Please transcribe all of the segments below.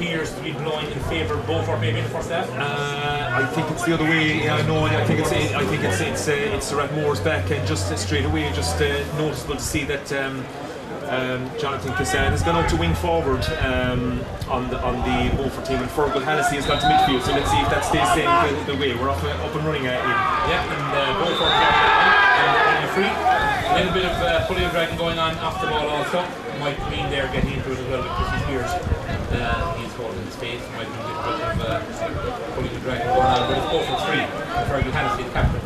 appears to be blowing in favour of Beaufort maybe in the first half? I think it's the other way. Yeah, no, I think it's Rathmore's back, and just straight away, just noticeable to see that Jonathan Ciarán has gone out to wing forward on the Beaufort team, and Fergal Hallissey has gone to midfield. So let's see if that stays the way. We're up and running at it. Yeah, and Beaufort and free. A little bit of pulling and dragging going on off the ball also. Mike Green there getting into it as well with Chrissy Spears. He's holding the space. Might be a little bit of pulling and dragging going on, but it's Beaufort 3. Fergal Hallissey, the captain.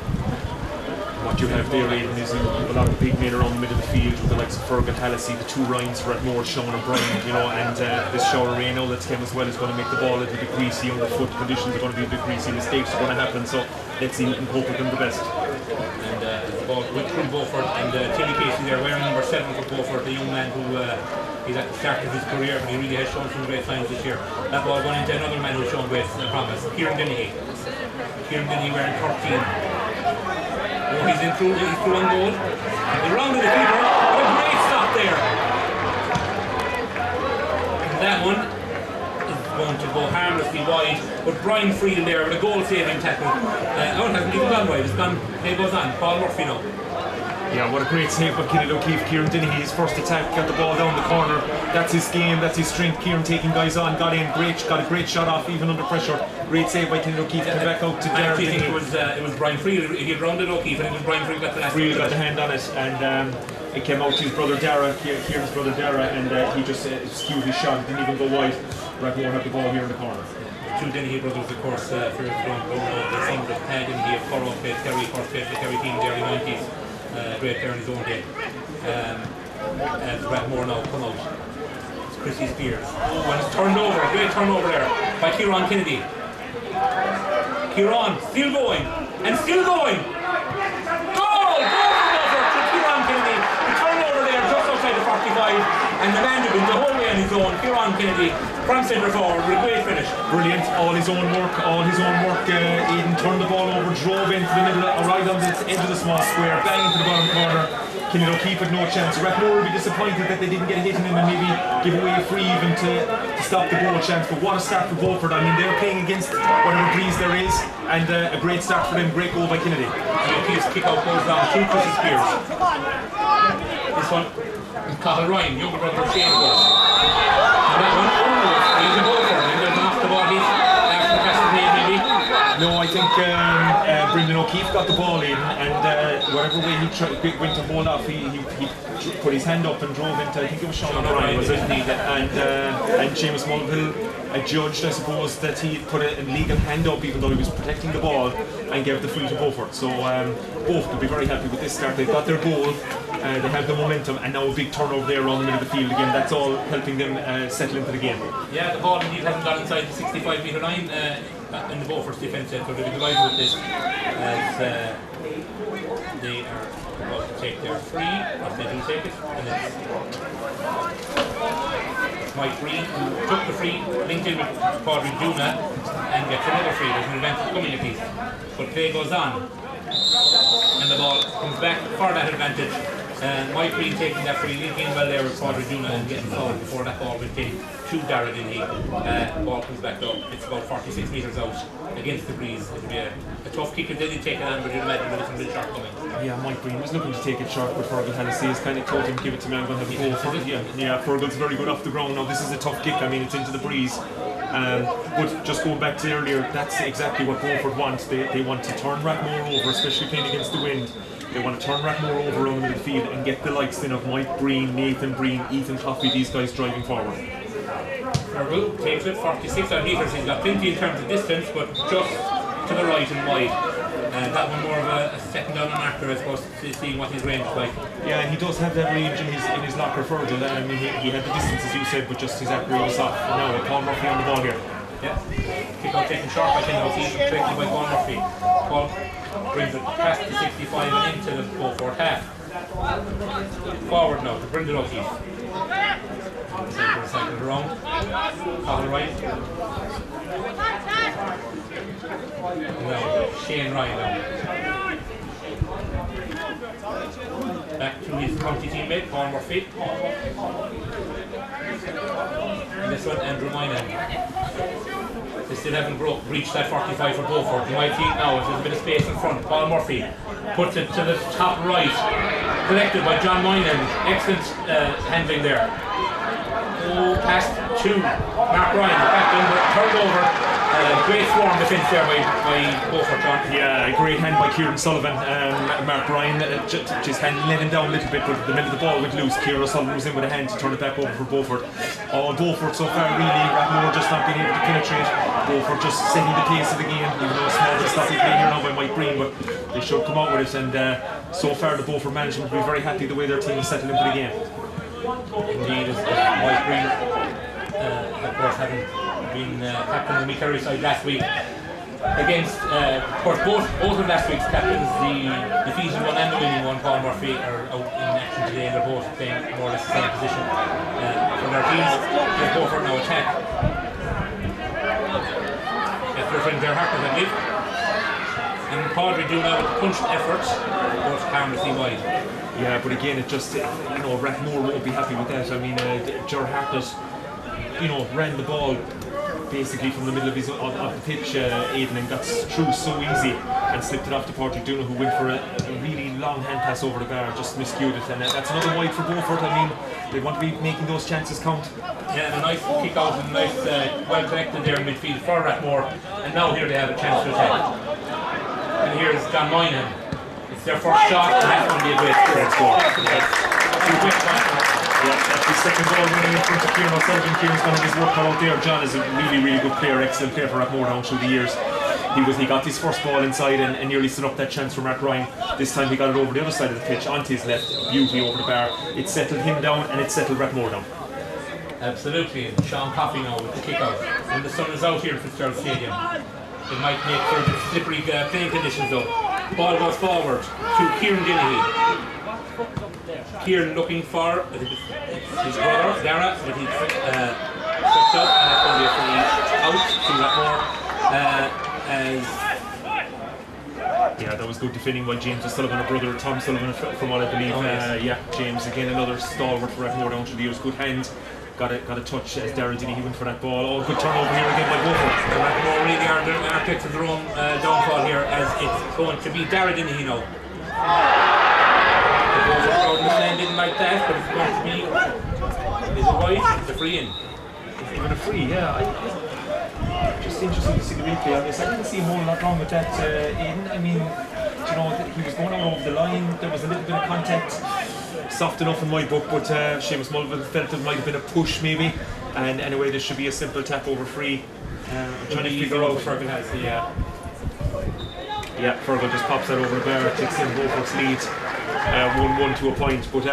What you have there, Aidan, is you have a lot of big men around the middle of the field with the likes of Fergal Hallissey, the two Ryans for Rathmore, Seán and Brien, and this shower of rain now that's came as well is going to make the ball a little bit greasy. Underfoot conditions are going to be a bit greasy, mistakes are going to happen, so let's see and hope for them the best. And the ball went through Beaufort, and Timmy Casey there wearing number 7 for Beaufort, the young man who he's at the start of his career, but he really has shown some great signs this year. That ball going into another man who's shown great promise, Kieran Dennehy. Kieran Dennehy wearing 13. Oh, he's through on goal. He rounded the keeper. What a great stop there. And that one is going to go harmlessly wide, but Brien Friel there with a goal-saving tackle. Oh, it hasn't even gone wide. It goes on. Paul Murphy now. Yeah, what a great save by Kenneth O'Keeffe. Kieran Dennehy, his first attack, got the ball down the corner. That's his game, that's his strength. Kieran taking guys on, got a great shot off even under pressure. Great save by Kenneth O'Keeffe. Came back out to Ciarán. I think it was Brien Friel. He had rounded O'Keeffe, and it was Brien Friel got the last. Friel got the hand on it, and it came out to his brother Dara, Kieran's brother Dara, and he just skewed his shot. It didn't even go wide. Rathmore had the ball here in the corner. Two Dennehy brothers, of course, for the sons of Tad Dennehy of Corrow, played Kerry, first played the Kerry team in the early 90s. Great player in his own day. As Rathmore now come out. It's Chrissy Spears. Oh, and it's turned over. Great turnover there by Ciarán Kennedy. Ciarán still going and still going. Goal! Goal for Ciarán Kennedy. The turnover there just outside the 45, and the man doing the whole way on his own. Ciarán Kennedy from centre forward with a great finish. Brilliant, all his own work. Aidan turned the ball over, drove into the middle, right on the edge of the small square, bang into the bottom corner. Kenneth O'Keeffe had no chance. Rathmore will be disappointed that they didn't get a hit in him and maybe give away a free even to stop the goal chance. But what a start for Beaufort. I mean, they're playing against whatever breeze there is, and a great start for them. Great goal by Kennedy. O'Keeffe's kick out goes down to Chrissy Spears. This one is Cathal Ryan, younger brother of Seán. And that one, he's a Beaufort, and there's an off the ball hit after the pass was made maybe. No, I think Brendan O'Keeffe got the ball in, and whatever way he went to hold off, he put his hand up and drove into, I think it was Seán O'Brien, was it? And Seamus Mulvihill judged, I suppose, that he put a legal hand up even though he was protecting the ball, and gave the free to Beaufort. So both will be very happy with this start. They've got their goal, they have the momentum, and now a big turnover there around the middle of the field again. That's all helping them settle into the game. Yeah, the ball indeed hasn't got inside the 65-metre line in the Beaufort's defence yet, so they'll be delighted with this as they are about to take their free, if they do take it, and it's Mike Green who took the free, linked in with Padraig Juna, and gets another free. There's an advantage coming at least, but play goes on, and the ball comes back for that advantage. Mike Green taking that free, linking well there with Padraig Juna and getting fouled before that ball went in to Dara Dennehy. Ball comes back up. It's about 46 metres out against the breeze. It'll be a tough kick if they did take it on, but you'd imagine there was some real sharp coming. Yeah, Mike Green was looking to take it short, but Fergal Hallissey has kind of told him, give it to me, I'm going to have a go for it. Yeah, Fergal's very good off the ground. Now this is a tough kick, I mean it's into the breeze. But just going back to earlier, that's exactly what Beaufort wants. They want to turn Rathmore over, especially playing against the wind. They want to turn Rathmore over around the midfield and get the likes then of Mike Breen, Nathan Breen, Ethan Coffey, these guys driving forward. Fergal takes it, 46 odd metres. He's got plenty in terms of distance, but just to the right and wide. That one more of a second down and after, I suppose, seeing what his range is like. Yeah, and he does have that range in his locker, Fergal. I mean, he had the distance, as you said, but just his accuracy was off. And now Paul Murphy on the ball here. Yeah, kick out taken short by Kenneth O'Keeffe, directly by Paul Murphy. Paul brings it past the 65 and into the Beaufort half. Forward now to Brendan O'Keeffe. Cycle around. Cathal Ryan. Now Seán Ryan now. Back to his county teammate, Paul Murphy. And this one, Andrew Moynihan. They still haven't reached that 45 for Beaufort. You might see it now, if there's a bit of space in front. Paul Murphy puts it to the top right. Collected by John Moynihan. Excellent handling there. Oh, past to Mark Brien, the captain, but turned over. Great swarm defence there by Beaufort, John. Yeah, a great hand by Kieran Sullivan. Mark Brien just let him down a little bit, but the middle of the ball went loose. Kieran Sullivan was in with a hand to turn it back over for Beaufort. Beaufort so far really, Rathmore just not being able to penetrate. Beaufort just setting the pace of the game, even though it's small to stop it playing here now by Mike Breen, but they should come out with it. And so far the Beaufort management will be very happy the way their team is settled into the game. Indeed, as Mike Breen, of course, having been captain of the Kerry side last week against, of course, both of last week's captains, the defeated one and the winning one, Paul Murphy, are out in action today, and they're both playing more or less the same position for their teams. There's Beaufort now attack. After friend their Hartnett, I believe. And Paul do now with punched efforts, but harmlessly wide. Yeah, but again, it just, Rathmore won't be happy with that. I mean, Ger Hartnett, ran the ball basically from the middle of the pitch, Aidan, and got through so easy and slipped it off to Patrick Duna, who went for a really long hand pass over the bar, just miscued it, and that's another wide for Beaufort. I mean, they want to be making those chances count. Yeah, and a nice kick out and a nice, well connected there in midfield for Rathmore, and now here they have a chance to attack. And here's John Moynihan. It's their first shot, and that's going to be a great score. Yeah, that's the second ball running in front of Kieran O'Sullivan. Kieran's going to have his work cut out there. John is a really, really good player, excellent player for Rathmore down through the years. He got his first ball inside and nearly set up that chance for Mark Brien. This time he got it over the other side of the pitch, onto his left, beauty over the bar. It settled him down and it settled Rathmore down. Absolutely, and Seán Coffey now with the kick out. When the sun is out here in Fitzgerald Stadium, it might make for a bit slippery playing conditions though. Ball goes forward to Kieran Dennehy. Kieran looking for his brother, Dara, but he's slipped up, and that's going to be a free out to Rathmore. Yeah, that was good defending by James O'Sullivan, a brother of Tom Sullivan, from what I believe. Yeah, James again, another stalwart for Rathmore down through the years. Good hand, got a touch as Darren Denny, he went for that ball. Oh, good turnover here again by Beaufort. Rathmore really are the architects of their own downfall here, as it's going to be Darren Denny now. The crowd in the stand didn't like that, but it's going to be, is it wide? It's a free in. It's even a free, yeah. Just interesting to see the replay on this. I didn't see a whole lot wrong with that, Aidan. I mean, he was going over the line, there was a little bit of contact, soft enough in my book, but Seamus Mulville felt it might have been a push maybe, and anyway this should be a simple tap over free. I'm trying to figure out Fergal Hallissey, yeah. Yeah, Fergal just pops that over the bar, takes in Beaufort's lead. 1-1 to a point, but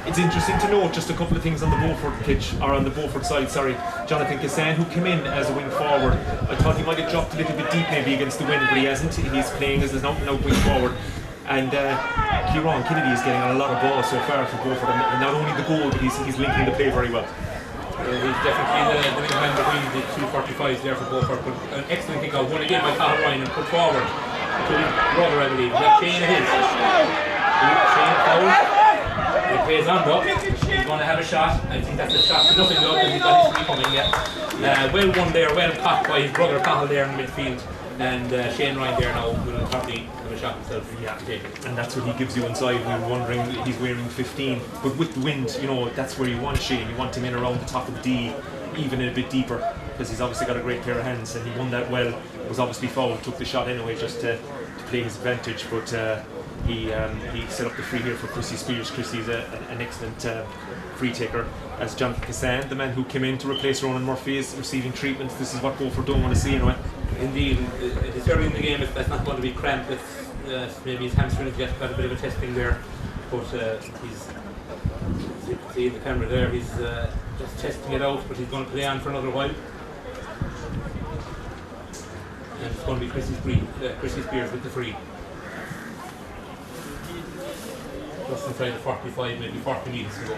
it's interesting to note just a couple of things on the Beaufort pitch, or on the Beaufort side, sorry. Jonathan Cassane, who came in as a wing forward, I thought he might have dropped a little bit deep maybe against the wind, but he hasn't. He's playing as an out-and-out wing forward. And Ciarán Kennedy is getting a lot of balls so far for Beaufort, and not only the goal, but he's linking the play very well. He's definitely the big man between the two 45s there for Beaufort, but an excellent kick out, one again by Colin Ryan, and put forward to his brother, I believe. That chain of his. Shane foul. He plays on though. He's going to have a shot. I think that's a shot for nothing though, because he's got his free coming yet. Well won there, well caught by his brother Cahill there in midfield. And Shane Ryan there now will probably have a shot himself. Yeah. And that's what he gives you inside. We were wondering, he's wearing 15. But with the wind, that's where you want Shane. You want him in around the top of the D, even a bit deeper, because he's obviously got a great pair of hands, and he won that well. Was obviously fouled, took the shot anyway just to play his advantage, but he set up the free here for Chrissy Spears. Chrissy's an excellent free taker, as Jonathan Cassane, the man who came in to replace Ronan Murphy, is receiving treatment. This is what Beaufort don't want to see anyway. Indeed, it's early in the game, that's not going to be cramped. Maybe his hamstrings got a bit of a testing there, but he's, see the camera there, he's just testing it out, but he's going to play on for another while. And it's going to be Chrissy Spears with the free. Just inside the 45, maybe 40 metres to go.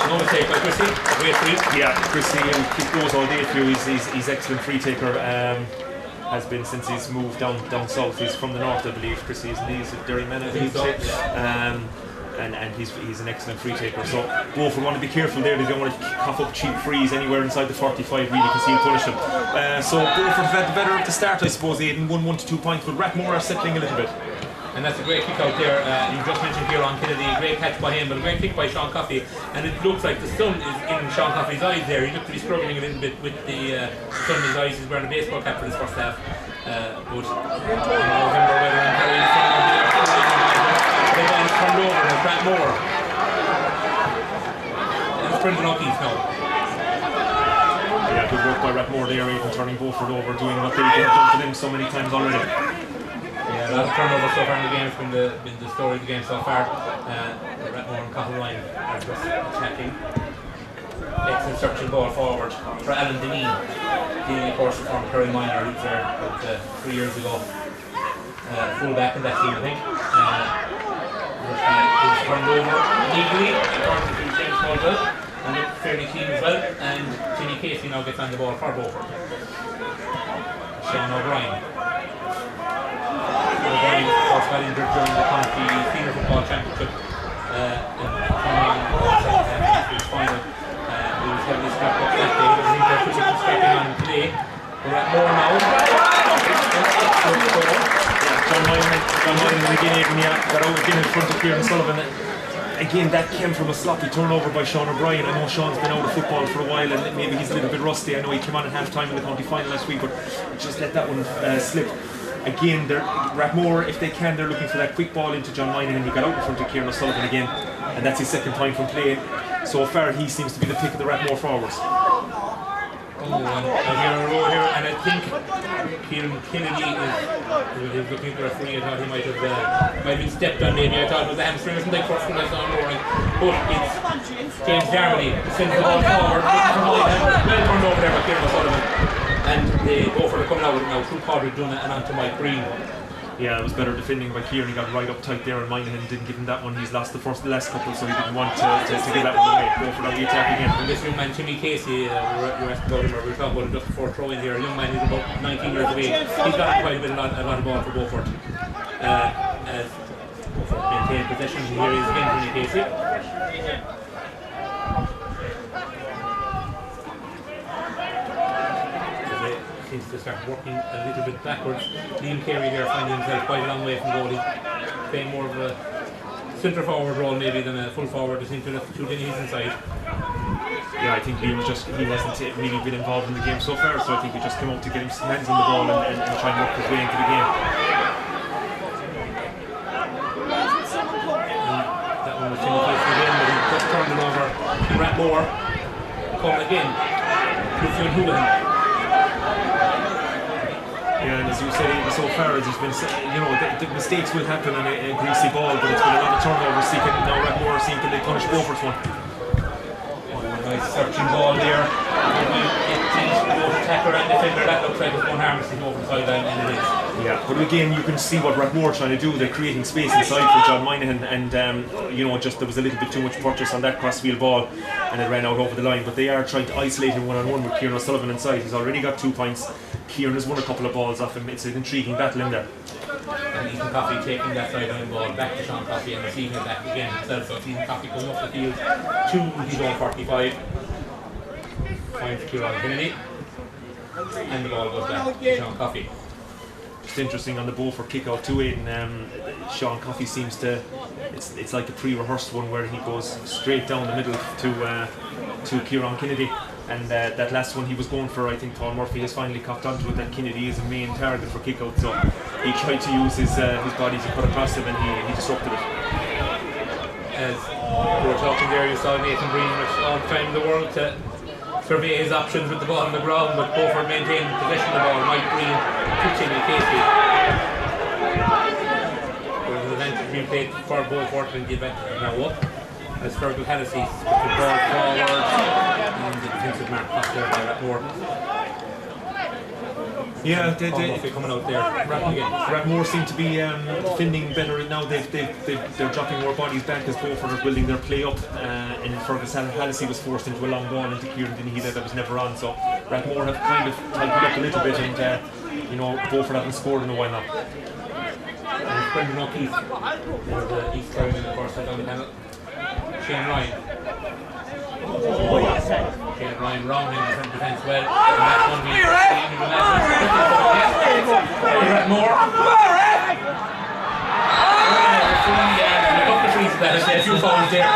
No mistake by Chrissy, great free. Yeah, Chrissy goes all day through. He's excellent free taker. Has been since he's moved down south. He's from the north, I believe. Chrissy is a Derryman, I believe. and he's an excellent free taker. So Beaufort want to be careful there. They don't want to cough up cheap frees anywhere inside the 45 really, because he'll punish them. So Beaufort have had the better at the start, I suppose. They had won 1 to 2 points, but Rathmore are settling a little bit. And that's a great kick out there. You just mentioned Ciarán Kennedy, a great catch by him, but a great kick by Seán Coffey. And it looks like the sun is in Seán Coffey's eyes there. He looked to be struggling a little bit with the sun in his eyes. He's wearing a baseball cap for his first half. But in November, whether in Kerry, the sun will be they've been turned over and Rathmore. And it's Brien O'Keeffe now. Yeah, good work by Rathmore there, even turning Beaufort over, doing what they've done to them so many times already. Yeah, a lot of turnover so far in the game. It's been the story of the game so far. Rathmore and Ryan are just attacking. Excellent searching ball forward for Alan Dennehy. He, of course, from Kerry Minor, who was there about 3 years ago. Full back in that team, I think. He was turned over legally, according to James Caldwell, and looked fairly clean as well. And Jimmy Casey now gets on the ball for Beaufort. Seán O'Brien. O'Brien, of course, got injured during the county senior football championship in the final. He was heavily scrapped up that day. I think they're pushing scrapping on today. We're at more now. John Moynihan again, got out again in front of Kieran Sullivan. Again, that came from a sloppy turnover by Seán O'Brien. I know Seán's been out of football for a while and maybe he's a little bit rusty. I know he came on at half time in the county final last week, but just let that one slip. Again, Rathmore, if they can, they're looking for that quick ball into John Moynihan. He got out in front of Kieran Sullivan again, and that's his second time from play. So far, he seems to be the pick of the Rathmore forwards. I hear a row here, and I think Kieran Kennedy is looking at the referee. I thought he might have been stepped on maybe. I thought it was a hamstring or something first when I saw him roaring. But it's James Darmody sends the ball forward. Well turned over there by Kieran Sullivan. And they go for the coming out with it now through Padraig Dunne and onto Mike Brien. Yeah, it was better defending by Kieran. He got right up tight there, and Moynihan didn't give him that one. He's lost the last couple, so he didn't want to give that one away. Go for the attack again. And this young man, Jimmy Casey, we were talking about him just before throwing here. A young man, he's about 19 years of age. He's got quite a lot of ball for Beaufort. As Beaufort maintain possession. Here he is again, Jimmy Casey. Seems to start working a little bit backwards. Liam Carey there finding himself quite a long way from goal. He's playing more of a centre forward role maybe than a full forward. They seem to have two Dennehy's inside. Yeah, I think Liam he hasn't really been involved in the game so far, so I think he just came out to get his hands on the ball and try and work his way into the game. And that one was Timmy Casey again, but he just turned it over to Rathmore. Come again. Chrissy Spears. Yeah, and as you say, so far as he's been, the mistakes will happen in a greasy ball, but it's been a lot of turnovers. Now Rathmore seem to punish Beaufort's one. Nice searching ball there. Both attacker and defender, that looks like it's going harmlessly over the sideline, and it is. Yeah, but again, you can see what Rathmore are trying to do. They're creating space inside for John Moynihan, and just there was a little bit too much purchase on that crossfield ball, and it ran out over the line. But they are trying to isolate him one-on-one with Kieran O'Sullivan inside. He's already got 2 points. Kieran has won a couple of balls off him. It's an intriguing battle in there. And Ethan Coffey taking that sideline ball back to Seán Coffey and receiving it back again himself. So Ethan Coffey comes off the field to his own 45. Finds Ciarán Kennedy. And the ball goes back to Seán Coffey. Just interesting on the Beaufort kick out to it, and Seán Coffey seems to, it's like a pre-rehearsed one where he goes straight down the middle to Ciarán Kennedy. And that last one he was going for, I think Paul Murphy has finally copped onto it that Kennedy is a main target for kick out, so he tried to use his body to cut across him and he disrupted it. As we were talking there, you saw Nathan Brien with all the time in the world to survey his options with the ball on the ground, but Beaufort maintained possession of the ball. Mike Brien to Jimmy Casey. There was an advantage being played for Beaufort and give back now up. As Fergal Hallissey puts the ball forward and the defensive mark off there by Rathmore. Yeah, Murphy coming out there. Rathmore seem to be defending better now. They're dropping more bodies back as Beaufort are building their play up. And Fergal Hallissey was forced into a long ball into Kieran Dennehy that was never on. So Rathmore have kind of tightened up a little bit, and Beaufort haven't scored in a while now. And Brendan O'Keeffe, the East Clarion, of course, on the panel. Shane Ryan. Shane Ryan rounding the centre defence well. And that's going to be Rathmore. A few fouls there,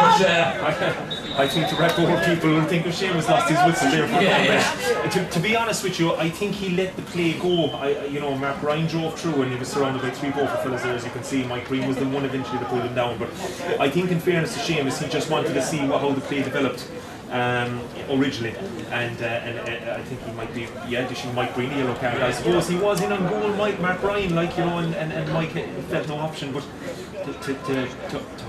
but I think the Rathmore people will think of Seamus lost his whistle there. To be honest with you, I think he let the play go. Mark Brien drove through and he was surrounded by three Beaufort fellas there, as you can see. Mike Green was the one eventually to pull him down. But I think, in fairness to Seamus, he just wanted to see how the play developed originally, and I think he might be dishing Mike Green a yellow card. I suppose he was in on goal, Mark Brien, and Mike felt no option but to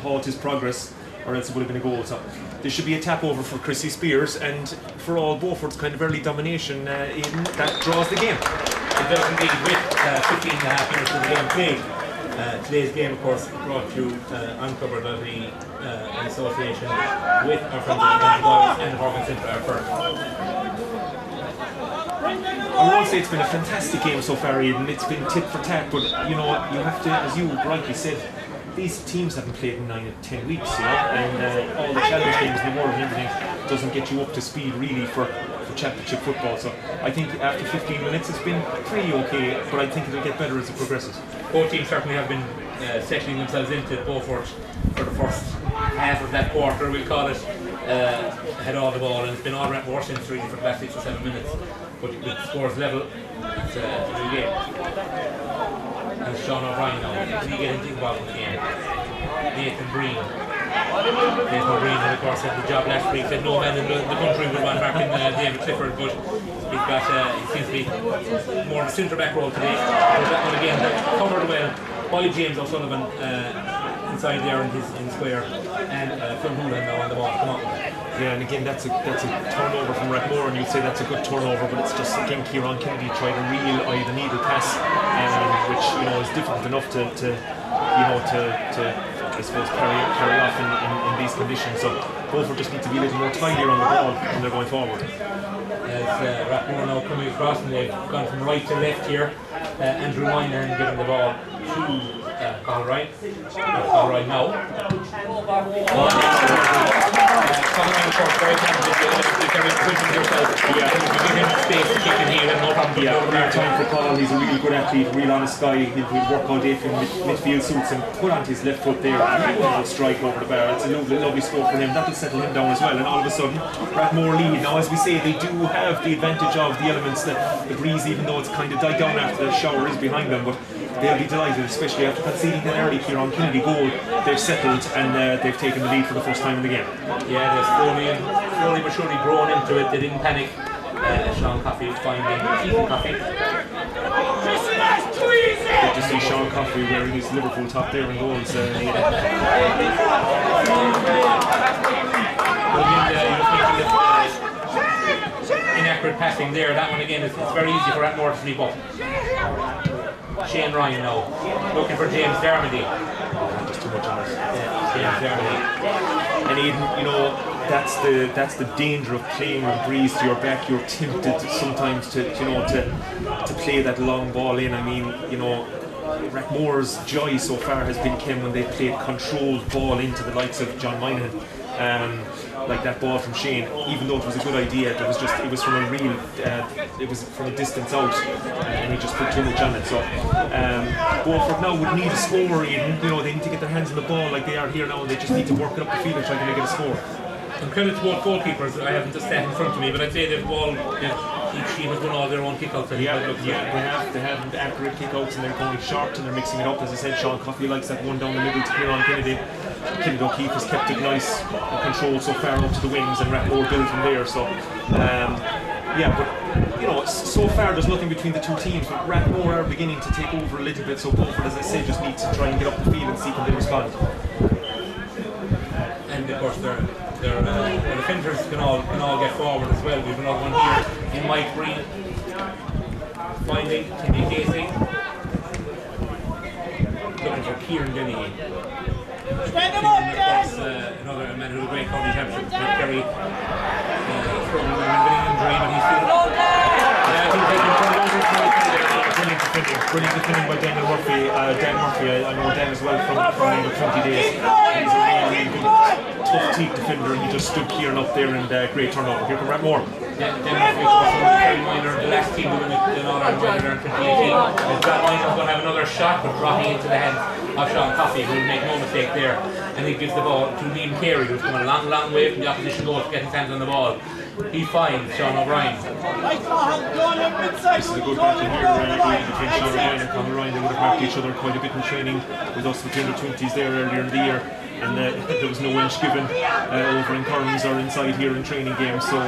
halt his progress, or else it would have been a goal. So there should be a tap over for Chrissy Spears, and for all Beaufort's kind of early domination, that draws the game. It does indeed, with 15 and a half minutes of the game played. Today's game, of course, brought to you uncovered by the association with our friends at the Boys and the Morgan Centre our first. I won't say it's been a fantastic game so far, Aidan. It's been tit for tat, but you have to, as you rightly said, these teams haven't played in 9 or 10 weeks, and all the challenge games in the world and everything doesn't get you up to speed really for championship football. So I think after 15 minutes it's been pretty okay, but I think it'll get better as it progresses. Both teams certainly have been settling themselves into Beaufort for the first half of that quarter, we'll call it. Had all the ball, and it's been all Rathmore since really for the last 6 or 7 minutes. But with the scores level, it's a new game. And Seán O'Brien now, did he get into the ball in the game? Nathan Brien, of course, had the job last week. Said no man in the country would want back in David Clifford, but he's got, he seems to be more of a centre back role today. But that one again, covered well by James O'Sullivan inside there in square, and Phil Hoolan now on the ball. Come on. Yeah, and again, that's a turnover from Rathmore, and you'd say that's a good turnover, but it's just again Ciarán Kennedy tried a real eye the needle pass, which is difficult enough to I suppose carry off in these conditions. So Beaufort just need to be a little more tidier on the ball when they're going forward. As Rathmore now coming across, and they've gone from right to left here. Andrew Moynihan giving the ball to Colruyt. Colruyt now. Colruyt, of course, very talented. Very pushing yourself. You give him space to kick in here, and no problem. Yeah, time for Paul. He's a really good athlete, real honest guy. He'll work all day from midfield suits and put onto his left foot there. He'll strike over the bar. It's a lovely stroke for him. That'll settle him down as well. And all of a sudden, Rathmore lead. Now, as we say, they do have the advantage of the elements, the breeze, even though it's kind of died down after the shower is behind them. But they'll be delighted, especially after conceding an early Ciarán Kennedy goal. They've settled and they've taken the lead for the first time in the game. Yeah, they're slowly but surely grown into it. They didn't panic. Seán Coffey is finding Keith Coffey. Good to see Seán Coffey wearing his Liverpool top there in goals. Inaccurate passing there. That one again, it's very easy for Rathmore to sleep up. Shane Ryan now, looking for James Dermody. Just too much on this. Yeah, James Dermody. And even, that's the danger of playing with breeze to your back. You're tempted sometimes to play that long ball in. I mean, Rathmore's joy so far has been when they played controlled ball into the likes of John Moynihan. Like that ball from Seán, even though it was a good idea, it was from a distance out, and he just put too much on it. So Beaufort now would need a score. Even they need to get their hands on the ball like they are here now, and they just need to work it up the field and try to make it a score. And credit to both goalkeepers. I haven't the stat in front of me, but I'd say they've all each team has won all their own kickouts. They have accurate kickouts, and they're going short and they're mixing it up. As I said, Seán Coffey likes that one down the middle to Kieran Kennedy. Kenneth O'Keeffe has kept it nice and controlled so far up to the wings, and Rathmore built from there. So but so far there's nothing between the two teams, but Rathmore are beginning to take over a little bit. So Beaufort, as I said, just need to try and get up the field and see can they respond. And of course their defenders can all get forward as well. We've another one here in Mike Brien finding Timmy Casey, looking for Kieran Dennehy. Another man who had a great county championship with Kerry, struggling with an injury, but he's still brilliant defending. brilliant defending by Dan Murphy. I know Dan as well from under 20 days. He's a really good, tough teak defender. He just stood Kieran up there and great turnover. Here come Rathmore. Dan Murphy was very minor, the last team to win the All-Ireland minor in 2018. Brien was going to have another shot, but dropping into the hands of Ciarán Kennedy, who will make no mistake there. And he gives the ball to Liam Carey, who's coming a long, long way from the opposition goal to get his hands on the ball. He finds Seán O'Brien. This is a good battle here between Seán O'Brien and Conor Ryan. They would have marked each other quite a bit in training with us with the under-20s there earlier in the year. And there was no inch given over in Kearns or inside here in training games. So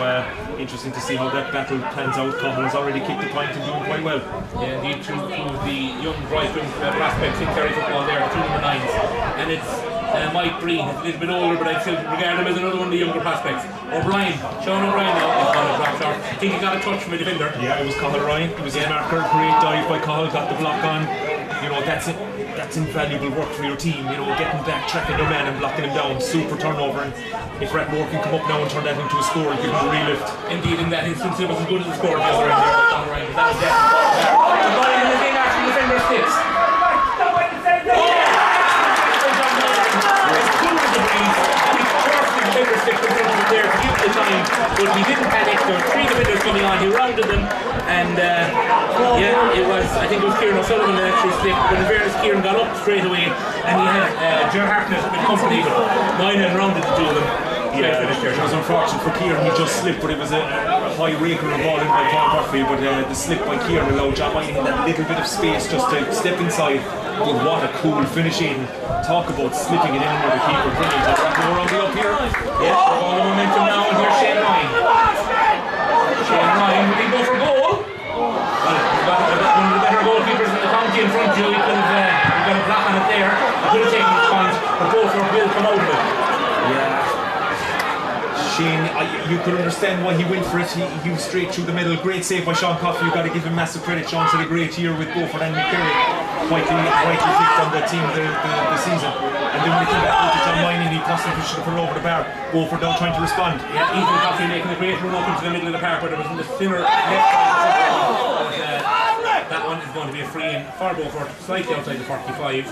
interesting to see how that battle plans out. Conor has already kicked the point and doing quite well. Yeah, indeed, two of the young bright prospects in Kerry football there, two number 9s. And it's Mike Brien, he's a little bit older, but I'd still regard him as another one of the younger prospects. O'Brien, Seán O'Brien now is going to drop short. I think he got a touch from a defender. Yeah, it was Conor Ryan. It was his marker. Great dive by Conor, got the block on. You know, that's it. That's invaluable work for your team, you know, getting back, tracking their man and blocking him down, super turnover. And if Rathmore can come up now and turn that into a score and give him a relift. Indeed, in that instance it was as good as a score the other end there by Conor Ryan. That was it. The ball in the game after the defender sticks. There to use the time, but he didn't panic. There were 3 defenders coming on, he rounded them, and yeah, it was, I think it was Kieran O'Sullivan that actually slipped, but in fairness Kieran got up straight away and he had Ger Hartnett with company, but Moynihan rounded the 2 of them. Yeah, it was unfortunate for Kieran, he just slipped, but it was a high raker of ball in by John Murphy, but the slip by Kieran allowed John Moynihan that little bit of space just to step inside. But what a cool finish in. Talk about slipping it in under the keeper. Brilliant. Rathmore on the up here. Yes, we're all the momentum now, and here's Seán Ryan. Seán Ryan, will he go for goal? Well, he's got one of the better goalkeepers in the county in front of you. He could have got a block on it there. He could have taken his point, but Beaufort will come out of it. Yeah. Seán, you could understand why he went for it. He was straight through the middle. Great save by Seán Coffey. You've got to give him massive credit. Seán's had a great year with Beaufort and McCurry. Quite picked on the team the season. And then when he came back out to John Moynihan, he possibly should have put it over the bar. Beaufort now trying to respond. Yeah, Ethan Coffey making a great run up into the middle of the park, but it was in the thinner left side. That one is going to be a free in for Beaufort, slightly outside the 45.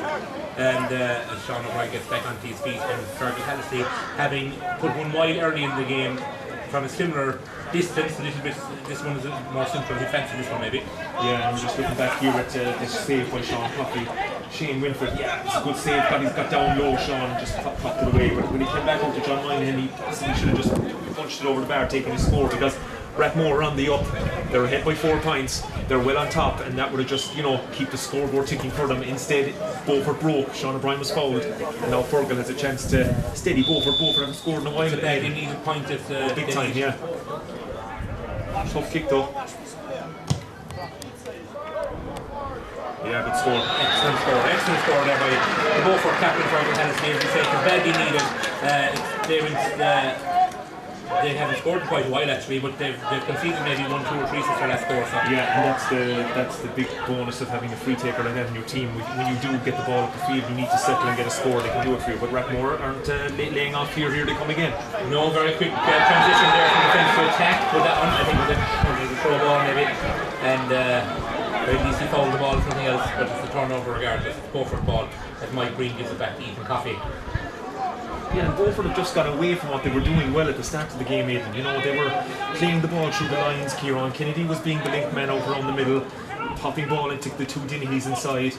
And as Seán O'Brien gets back onto his feet, and Fergal Hallissey, having put one wide early in the game from a similar distance, a little bit. This one is more simple. He fancies this one maybe. Yeah, I'm just looking back here at this save by Seán Coffey. Shane Winford, yeah, it's a good save, but he's got down low. Seán just popped it away. But when he came back out to John Moynihan, he possibly should have just punched it over the bar, taking his score, because Rathmore are on the up. They're ahead by 4 points. They're well on top, and that would have just, you know, keep the scoreboard ticking for them. Instead, Beaufort broke. Seán O'Brien was fouled, and now Fergal has a chance to steady Beaufort. Beaufort haven't scored in a while. They need a point at big time, yeah. Tough kick though. Yeah, good score. Excellent score there by the Beaufort captain Fergal Hallissey, as we say, it's badly needed. They haven't scored in quite a while actually, but they've conceded maybe 1, 2 or 3 since their last score. So. Yeah, and that's the big bonus of having a free taker like that in your team. When you do get the ball up the field, you need to settle and get a score. They can do it for you. But Rathmore aren't laying off here. Here they come again. No, very quick transition there from defence to attack. But that one, I think, was a throw ball maybe, and at least he fouled the ball or something else. But it's a turnover regardless. It's Beaufort ball as Mike Brien gives it back to Ethan Coffey. Yeah, and Beaufort have just got away from what they were doing well at the start of the game, Aidan. You know, they were playing the ball through the lines. Ciarán Kennedy was being the link man over on the middle, popping ball into the 2 Dennehys inside,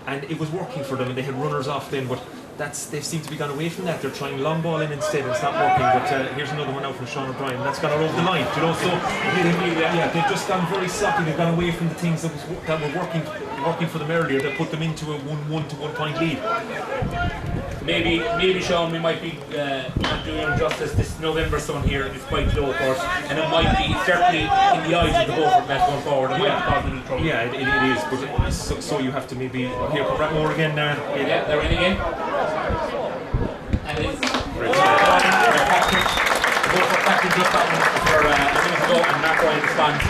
and it was working for them, and they had runners off then, but they seem to be gone away from that. They're trying long ball in instead, and it's not working. But here's another one out from Seán O'Brien. That's gone all over the line, you know. So yeah, they've just gone very sloppy. They've gone away from the things that were working for them earlier, that put them into a 1-1 to 1 point lead. Maybe Seán, we might be not doing him justice. This November sun here is quite low, of course, and it might be certainly in the eyes of the Beaufort match going forward. It might cause a little trouble. Yeah, it is, but so you have to maybe here come Rathmore again. Yeah, they're in again, and it's the Beaufort captain just got one for a minute ago, and Mark Ryan responds.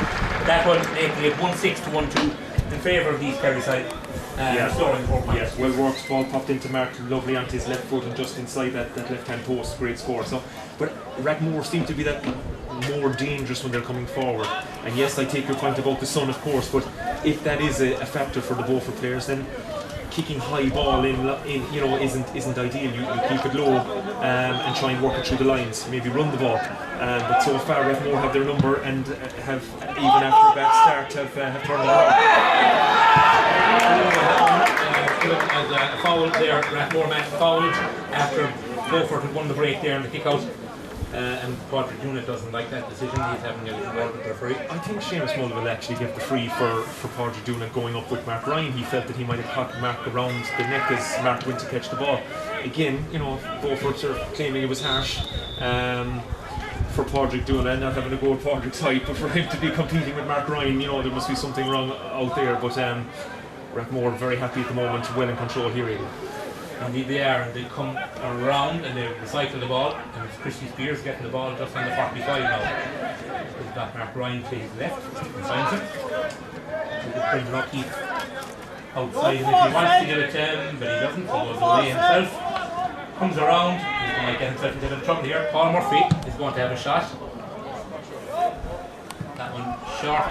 That one making it 1-6 to 1-2 in favour of these Kerry side. Restoring 4 points. Yes, well worked. Ball popped into Mark, lovely onto his left foot and just inside that left-hand post. Great score. So, but Rathmore seem to be that more dangerous when they're coming forward. And yes, I take your point about the sun, of course, but if that is a factor for the Beaufort players, then kicking high ball in isn't ideal. You keep it low and try and work it through the lines, maybe run the ball. But so far Rathmore have their number and have, even after a bad start, have turned it around. As a foul there, Rathmore man fouled after Beaufort had won the break there in the kick out. And Patrick Unit doesn't like that decision. He's having a little word with the referee. I think Seamus Mullen will actually give the free for Patrick Unit going up with Mark Ryan. He felt that he might have caught Mark around the neck as Mark went to catch the ball. Again, Beaufort are claiming it was harsh for Patrick Unit, not having to go with Patrick's height, but for him to be competing with Mark Ryan, there must be something wrong out there. But Rathmore very happy at the moment, well in control here, Aidan. Indeed they are, and they come around and they recycle the ball, and it's Chrissy Spears getting the ball just on the 45 now. He's got Mark Ryan to his left, and finds him. Brien O'Keeffe outside him if he wants to give it to him, but he doesn't, he goes away himself. Comes around, he might get himself into a bit of trouble here. Paul Murphy is going to have a shot. That one short.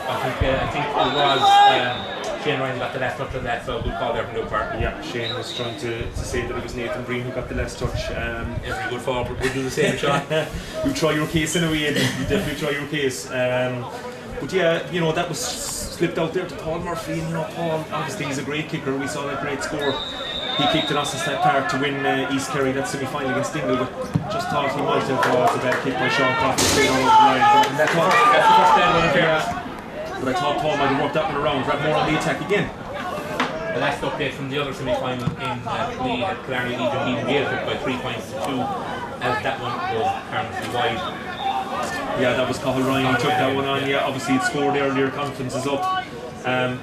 I think it was Shane Ryan got the last touch on that, so good call there from Beaufort. Yeah, Shane was trying to say that it was Nathan Breen who got the last touch. Every good forward would do the same shot. You try your case in a way, you definitely try your case. But yeah, that was slipped out there to Paul Murphy, and Paul, obviously he's a great kicker, we saw that great score. He kicked in Austin Park to win East Kerry that semi-final against Dingle, but just thought he might have a bad kick by Seán Coffey straight over the line. That's the first down one in fairness. But I thought Paul might have worked that one around. Rathmore on the attack again. The last update from the other semi-final in Lee at Killarney Legion, he nailed it by 3 points to 2, as that one was apparently wide. Yeah, that was Cathal Ryan who took that one on. Yeah, obviously it scored earlier, confidence is up.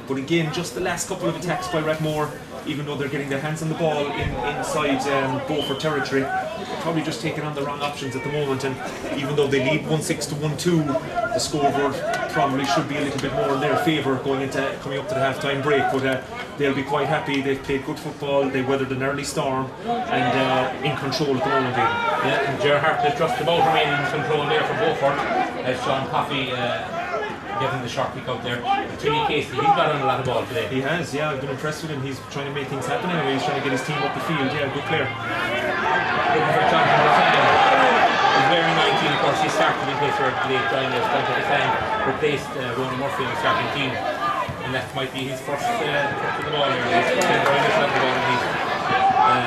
But again, just the last couple of attacks by Rathmore, even though they're getting their hands on the ball inside Beaufort territory, they're probably just taking on the wrong options at the moment. And even though they lead 1-6 to 1-2, the scoreboard probably should be a little bit more in their favour coming up to the half-time break. But they'll be quite happy. They've played good football. They weathered an early storm and in control at the moment. Yeah, and Gerhart is just about remaining in control there for Beaufort, as Seán Coffey getting the short kick out there. And Timmy Casey, he's got on a lot of ball today. He has, yeah. I've been impressed with him. He's trying to make things happen anyway. He's trying to get his team up the field. Yeah, good player. Looking for Jonathan Rafan. He's wearing 19, of course. He started in case you're late joining us. Jonathan Rafan replaced Ronan Murphy in the starting team. And that might be his first touch of the ball here. He's playing very much on the ball.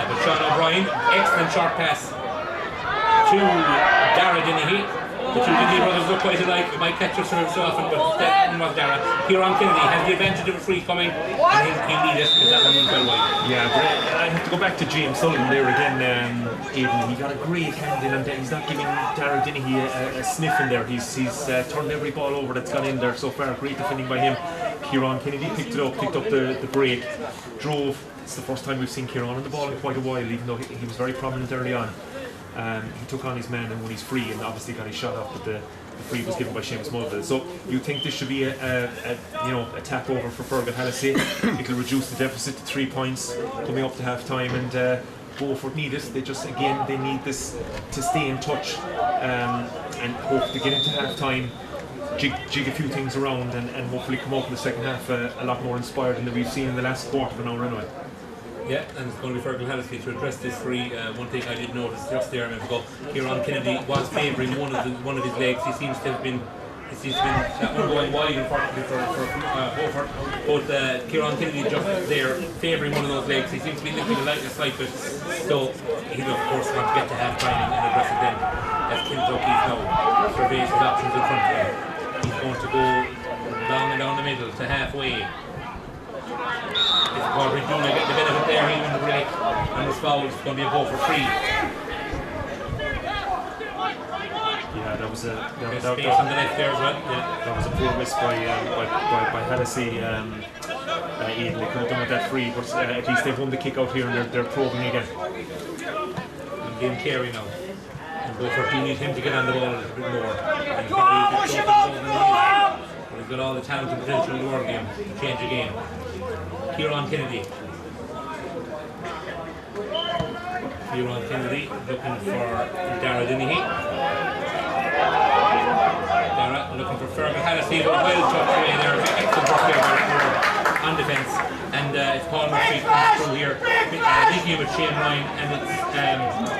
But Seán O'Brien, excellent short pass to Dara Dennehy. The two Dennehy brothers look quite alike. You might catch us so often, but that one was Dara. Ciarán Kennedy has the advantage of a free coming, and he'll need it because that one went well wide. Yeah, but I have to go back to James Sullivan there again. Aidan, he got a great hand in, and he's not giving Dara Dennehy a sniff in there. He's turned every ball over that's gone in there so far. Great defending by him. Ciarán Kennedy picked up the break, drove. It's the first time we've seen Ciarán on the ball in quite a while, even though he was very prominent early on. He took on his man and when he's free, and obviously got his shot off, but the free was given by Seamus Mulville. So you think this should be a tap over for Fergal Hallissey? It'll reduce the deficit to 3 points coming up to half time, and Beaufort need it. They need this to stay in touch and hope to get into half time, jig a few things around, and hopefully come out in the second half a lot more inspired than we've seen in the last quarter of an hour anyway. Yeah, and it's going to be Fergal Hallissey to address this free. One thing I did notice just there a minute ago, Ciarán Kennedy was favouring one of his legs. He seems to have been that one going wide, unfortunately for Beaufort. But Ciarán Kennedy just there favouring one of those legs. He seems to be lifting a slight bit. So he'll of course want to get to half time and address it then, as Kenneth O'Keeffe now surveys his options in front of him. He's going to go long and down the middle to halfway. It's Paul Brinduna getting the benefit there, he won the break, and this foul is going to be a goal for free. Yeah, that was space on the left there as well. Yeah. That was a poor miss by Hallissey. They could have done with that free, but at least they've won the kick out here and they're probing again. And game carry now. And Beaufort do need him to get on the ball a little bit more. And he's probably a bit closer than he is. But he's got all the talent and potential in the world game to change the game. Ciarán Kennedy. Ciarán Kennedy looking for Dara Dennehy. Dara looking for Fergal Hallissey, but a wild touch away there. Excellent work here by Rathmore on defence, and it's Paul Murphy comes through here, linking with Shane Ryan, and it's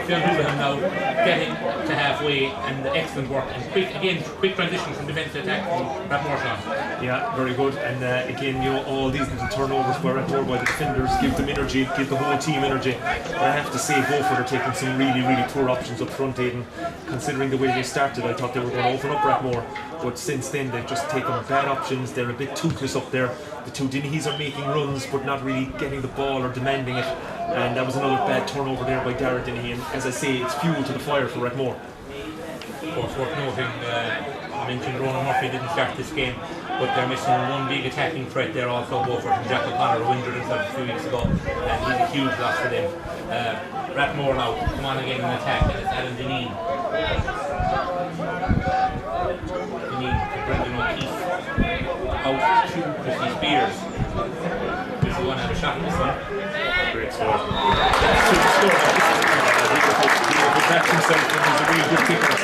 Phil Houlihan now getting to halfway, and excellent work, and quick transition from defence to attack from Rathmore. Yeah, very good, and again, you know, all these little turnovers by Rathmore by the defenders give them energy, give the whole team energy. But I have to say, Beaufort are taking some really poor options up front, Aidan. Considering the way they started, I thought they were going to open up Rathmore, but since then they've just taken bad options. They're a bit toothless up there. The two Dennehy's are making runs but not really getting the ball or demanding it, and that was another bad turnover there by Darragh Dennehy, and as I say, it's fuel to the fire for Rathmore. Of course, worth noting, I mentioned Ronan Murphy didn't start this game, but they're missing one big attacking threat there also, Beaufort, and Jack O'Connor, who injured himself a few weeks ago, and he's a huge loss for them. Rathmore now, come on again in attack, and it's Alan Dennehy. Dennehy to Brendan O'Keeffe, out to Chrissy Spears. Chrissy won't have a shot at this one. Great score. He backed himself, and he's a really good kicker.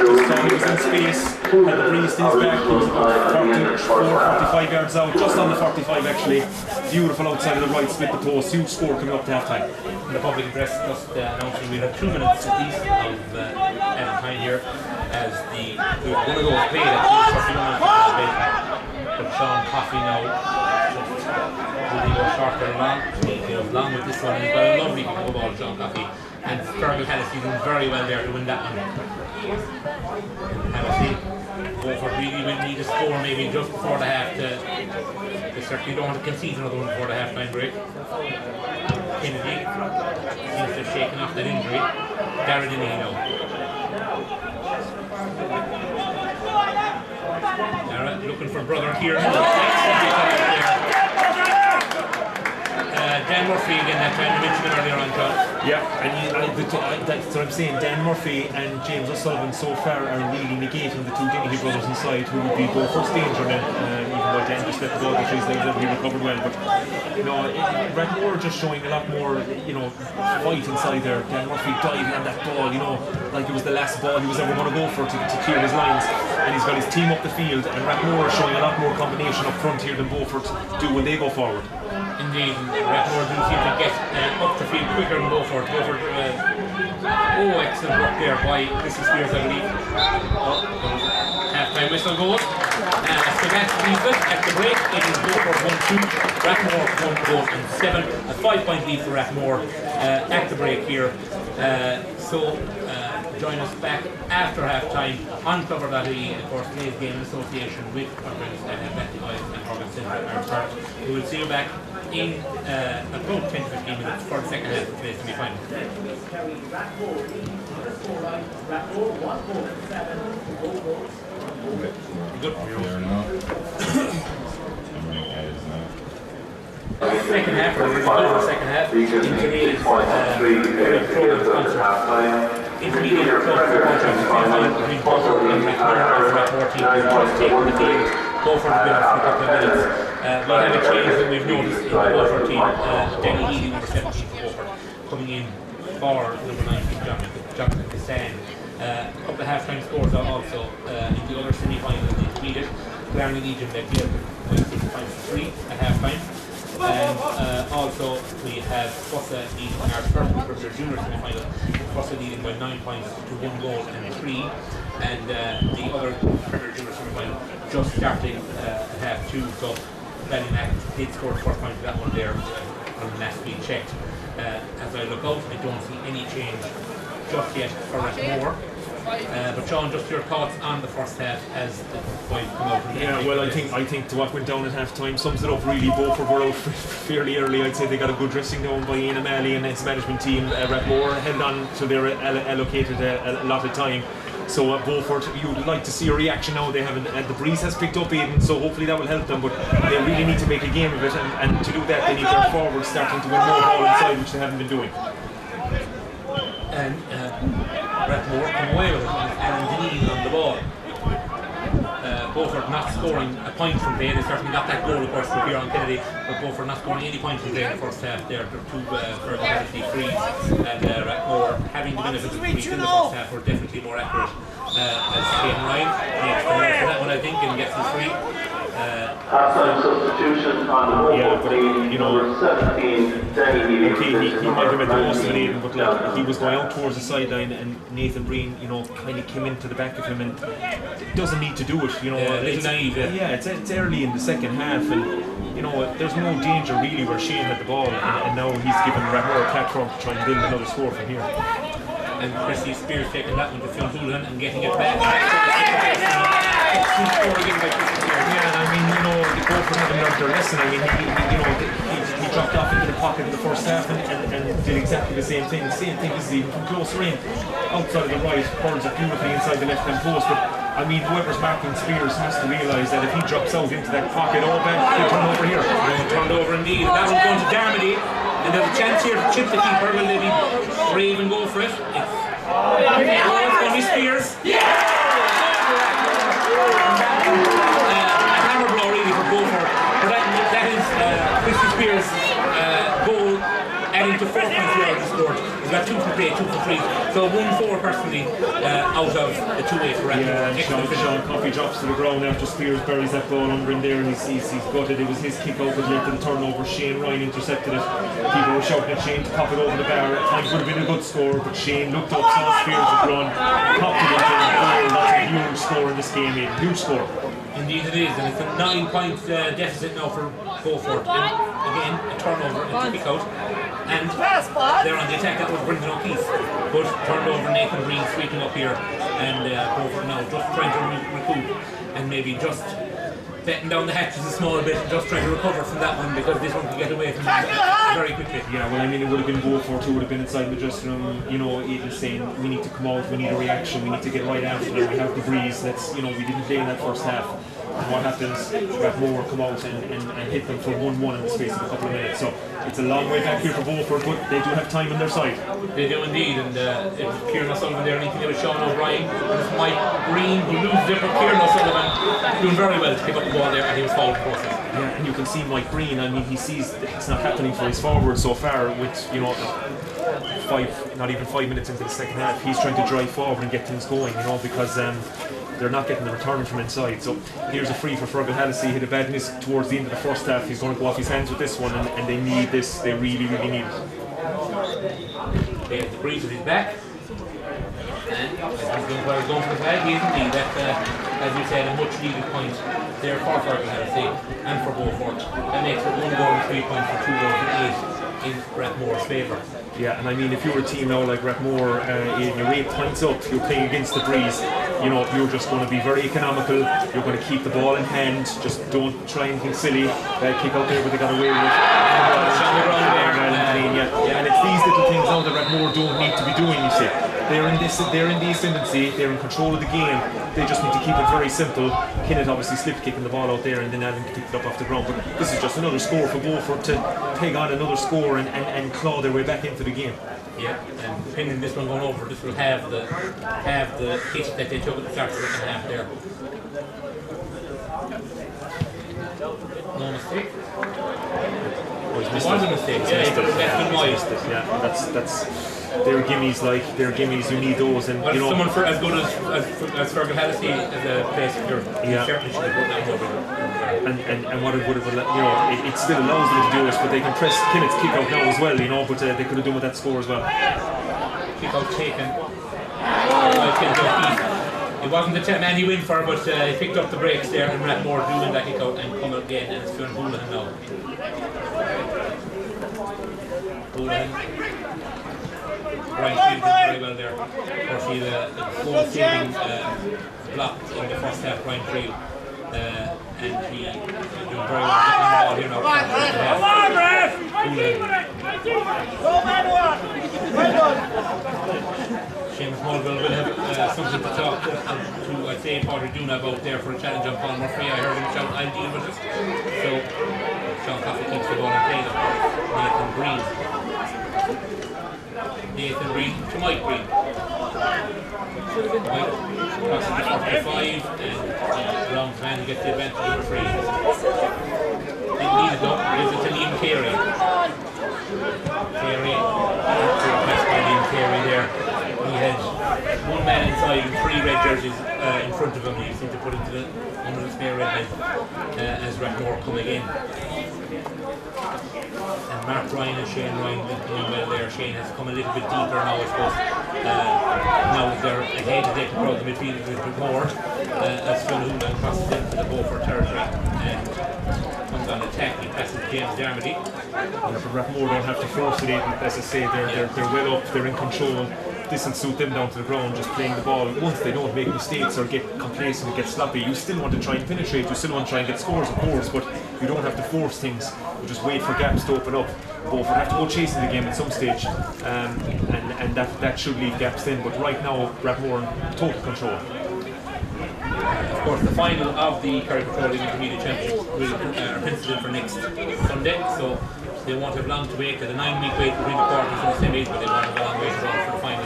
Just thought he was in space, had the breeze to his back, he was about 45 yards out, just on the 45 actually. Beautiful outside of the right, split the post, huge score coming up to half time. The public address just announcing we have 2 minutes at least of added time here, as we're going to go play at 2:31 minutes, but Seán Coffey now will he go shorter and long? He goes long with this one, and he's got a lovely kick of the ball, Seán Coffey, and Fergal Hallissey doing very well there to win that one. Hallissey, Beaufort really will need a score maybe just before the half they certainly don't want to concede another one before the half-time break. Kennedy seems to have shaken off that injury. Darragh Dennehy now. Darragh looking for brother Kieran. Dan Murphy again that time, you mentioned him earlier on, John. Yeah, and that's what I'm saying. Dan Murphy and James O'Sullivan so far are really negating the two Dennehy brothers inside, who would be Beaufort's danger men. Even though Dan just let the ball get his legs out, he recovered well. But you know, Rathmore are just showing a lot more, you know, fight inside there. Dan Murphy diving on that ball, you know, like it was the last ball he was ever going to go for to clear his lines. And he's got his team up the field, and Rathmore are showing a lot more combination up front here than Beaufort do when they go forward. Indeed, Rathmore do seem to get up the field quicker than Beaufort. Excellent work there by Chrissy Spears, I believe. Half-time whistle goal. So that leaves us at the break. It is Beaufort 1-2, Rathmore 1 goal and 7. A 5-point lead for Rathmore at the break here. Join us back after half-time on Clover.ie, of course, today's game in association with our friends at capitalising and Fergal Centre. We will see you back in about 10 to 15 minutes for the second half of today's semi-final. Good. Second half, or the second half, in today's intermediate club football championship between Beaufort and Rathmore, as Rathmore team is just taking the field. Beaufort has been up for a couple of minutes. We have a change that we've noticed in the Beaufort team. Denny Healy, number 17 for Beaufort, coming in for number 19, Jonathan Seán. A couple of half-time scores are also in the other semi-final intermediate. Clarendon Legion led by 6-3 at half-time. And also we have Fossa leading our first for their junior semi-final. Fossa leading by 9 points to 1 goal and 3. And the other Premier Junior semi-final just starting at half-2. So Ballymac did score the first point of that one there on the last week checked. As I look out, I don't see any change just yet for Rathmore. But Seán, just your thoughts on the first half as the boys come out. Yeah, well, I think to what went down at half time sums it up really. Beaufort were out fairly early. I'd say they got a good dressing down by Ian O'Malley and his management team. Rathmore held on to their allocated a lot of time. So Beaufort, you'd like to see a reaction now. They haven't, the breeze has picked up even, so hopefully that will help them. But they really need to make a game of it, and to do that, they need their forwards starting to win more ball inside, which they haven't been doing. And Rathmore come away with it, and Alan Dennehy on the ball. Beaufort not scoring a point from play. They certainly got that goal, of course, for Ciarán Kennedy, but Beaufort not scoring any points from play in the first half. There are two Fergal Hallissey frees, and Rathmore having the benefit of frees in the first half were definitely more accurate. As Shane Ryan makes the winner for that one, I think, and gets the free. Half-time substitution on the Beaufort team, you know, number 17, Dennehy. Okay, he might have made the most of it even, but like, he was going out towards the sideline and Nathan Brien, you know, kind of came into the back of him and doesn't need to do it, you know. It's naive, it's early in the second half and, you know, there's no danger really where Seán had the ball and now he's given Rathmore a platform to try and build another score from here. And Chrissy Spears taking that one to Seán and getting it back. Yeah, I mean, you know, the Beaufort haven't learned their lesson. I mean, he dropped off into the pocket in the first half and did exactly the same thing. The same thing as even from close range. Outside of the right, hurls it beautifully inside the left-hand post. But, I mean, whoever's marking Spears has to realise that if he drops out into that pocket, all back, he'll turn over here. Turned over indeed. That one's going to Dermody. And there's a chance here to chip the keeper. Will they be brave and go for it? It's going to be Spears. A hammer blow really for Beaufort. But that is Chrissy Spears' goal, adding to 4 points here he scored. He's got 2 for play, 2 for 3. So 1-4 personally out of the 2-8 for Rathmore. Yeah, and Ciarán Kennedy drops to the ground after Spears buries that ball under him there and he's gutted. It was his kick out that led to the turnover. Seán Ryan intercepted it. People were shouting at Seán to pop it over the bar. At times would have been a good score, but Seán looked up, saw Spears had run, popped it into the goal. That's a huge score in this game, a huge score. Indeed it is, and it's a 9-point deficit now for Beaufort. And again, a turnover and a kick out. And they're on the attack. That was Brien O'Keeffe, but turned over Nathan Brien sweeping up here, and Beaufort now just trying to recoup and maybe just letting down the hatches a small bit and just trying to recover from that one because this one could get away from them very quickly. Yeah, well, I mean, it would have been Beaufort who would have been inside the dressing room, you know, even saying we need to come out, we need a reaction, we need to get right after them, we have the breeze. Let's, you know, we didn't play in that first half. And what happens? Rathmore come out and hit them for 1-1 in the space of a couple of minutes. So it's a long way back here for Beaufort, but they do have time on their side. They do indeed, and it was Kieran O'Sullivan there, and he was Seán O'Brien. And it's Mike Brien who loses it, but Kieran O'Sullivan doing very well to pick up the ball there, and he was fouled in the process. Yeah, and you can see Mike Brien. I mean, he sees it's not happening for his forward so far. With, you know, not even 5 minutes into the second half, he's trying to drive forward and get things going. You know, because they're not getting the return from inside. So here's a free for Fergal Hallissey. Hit a bad miss towards the end of the first half. He's going to go off his hands with this one, and they need this. They really, really need it. The breeze is back. And he's going for the flag. He is indeed. That's, as you said, a much needed point there for Fergal Hallissey and for Beaufort. That makes it 1 goal and 3 points for 2 goals and 8 in Rathmore's favour. Yeah, and I mean, if you're a team now like Rathmore, you're 8 points up, you're playing against the breeze, you know, you're just going to be very economical, you're going to keep the ball in hand, just don't try anything silly, kick out there, but they got away with it. And it's these little things now that Rathmore don't need to be doing, you see. They're in the ascendancy, they're in control of the game, they just need to keep it very simple. Kenneth obviously slipped kicking the ball out there and then Alan picked it up off the ground, but this is just another score for Beaufort to take on another score and claw their way back into the game. Yeah, and depending on this one going over, this will have the hit that they took at the start of the second half there. No mistake. It was a mistake, yeah, he could have left him wide. Yeah, that's they're gimmies, you need those, and well, you know, someone for as good as Fergal Hallissey as a place here, yeah, certainly should have put that over. And what it would have, you know, it still allows them to do it, but they can press Kenneth's kick out now as well, you know, but they could have done with that score as well. Kick out taken. It wasn't the man he went for, but he picked up the brakes there, and Rathmore doing that kick out and come out again, and it's Ciarán Kennedy now. Brien Friel did very well there. Of course, he had the goal saving blocked in the first half, Brien Friel. And he doing very well getting the ball here now. Seamus Mulville will have something to talk to I'd say Padraig Duna about there for a challenge on Paul Murphy. I heard him shout, I'll deal with it. So Seán Kennedy keeps the ball in play, of course. Nathan Brien to Mike Brien. Mike crosses the 45 and Brown's man gets the advantage of the free. Didn't need it though, gives it to Liam Carey. Carey, pass by Liam area there. He had one man inside and 3 red jerseys in front of him. He seemed to put into the under the spare red men as Rathmore come again. And Mark Brien and Seán doing well there. Seán has come a little bit deeper now, I suppose. Now that they're ahead, they can crowd the midfield a little bit more. As Fergal Hallissey crosses into the Beaufort territory and comes on attack. He passes James Dermody. But Rathmore don't have to force it in. As I say, they're well up, they're in control. This will suit them down to the ground, just playing the ball. Once they don't make mistakes or get complacent and get sloppy, you still want to try and penetrate, you still want to try and get scores, of course, but you don't have to force things. You just wait for gaps to open up. Beaufort have to go chasing the game at some stage, and that should leave gaps in. But right now, Rathmore in total control. Of course, the final of the Kerry Petroleum Intermediate Championship will penciled in for next Sunday, so they won't have long to wait. There's a 9-week wait between the quarters and the semi, but they won't have a long wait at all for the final.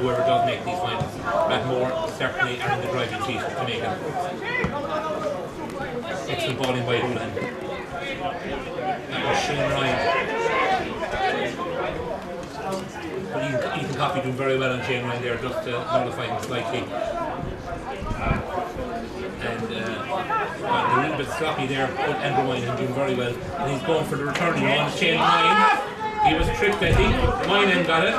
Whoever does make these finals, Rathmore certainly are in the driving seat to make them. Excellent bowling by Ronan. That was Seán Ryan. But Ethan Coffey doing very well on Seán Ryan there, just nullifying him slightly. And a little bit sloppy there, but Andrew Moynihan doing very well. And he's going for the returning one. Seán Ryan. He was tricked, I think. Moynihan got it.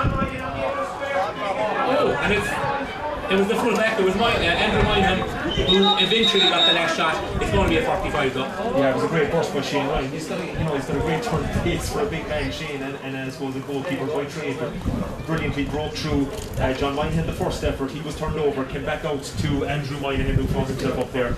Oh, and it was the full back. It was Andrew Moynihan who eventually got the last shot. It's going to be a 45 though. Yeah, it was a great burst by Seán Ryan. He's got a great turn of pace for a big man, Seán, and I suppose a goalkeeper by trade, but brilliantly broke through John Moynihan the first effort. He was turned over, came back out to Andrew Moynihan, who found himself up there,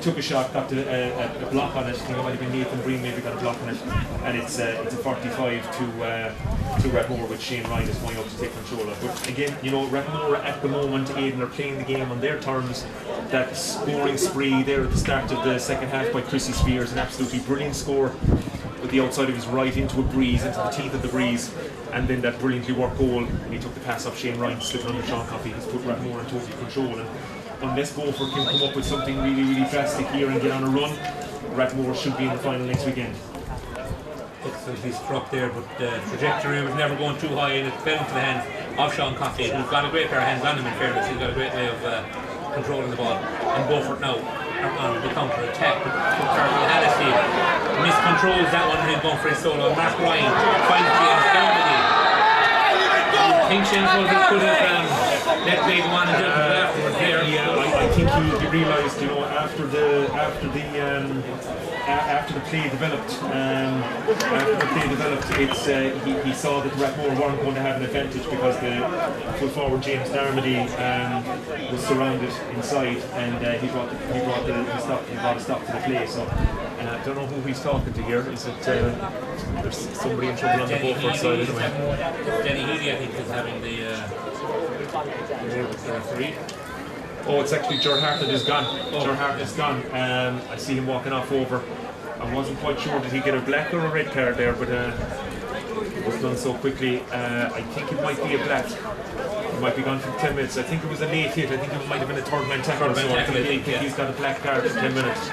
took a shot, got a block on it. I think it might have been Nathan Brien maybe got a block on it, and it's a 45 to Rathmore, with Seán Ryan is going out to take control of. But again, Rathmore at the moment, Aidan, are playing the game on their terms. That scoring spree there at the start of the second half by Chrissy Spears, an absolutely brilliant score with the outside of his right into a breeze, into the teeth of the breeze, and then that brilliantly worked goal. And he took the pass off Seán Ryan, slipping under Ciarán Kennedy. He's put Rathmore in total control, and unless Beaufort can come up with something really, really drastic here and get on a run, Rathmore should be in the final next weekend. Excellently struck there, but the trajectory was never going too high, and it fell into the hands of Seán Kennedy, who's got a great pair of hands on him, in fairness. He's got a great way of controlling the ball. And Beaufort now are on the counter attack, but Fergal Hallissey miscontrols that one and then going for his solo. Mark Brien finds James Kennedy. I think Seán could have let play go on and dealt with it afterwards there. Yeah, I think he realised, after the play developed, he saw that Rathmore weren't going to have an advantage because the full forward James Dermody was surrounded inside, and he brought a stop to the play. So I don't know who he's talking to here. Is it there's somebody in trouble on the Beaufort side anyway? Dennehy, I think, is having the referee. Oh, it's actually Ciarán is gone. Ciarán is gone. I see him walking off over. I wasn't quite sure, did he get a black or a red card there, but it was done so quickly. I think it might be a black. He might be gone for 10 minutes. I think it was a late hit. I think it might have been a third man tackle. So I think he's got a black card for 10 minutes.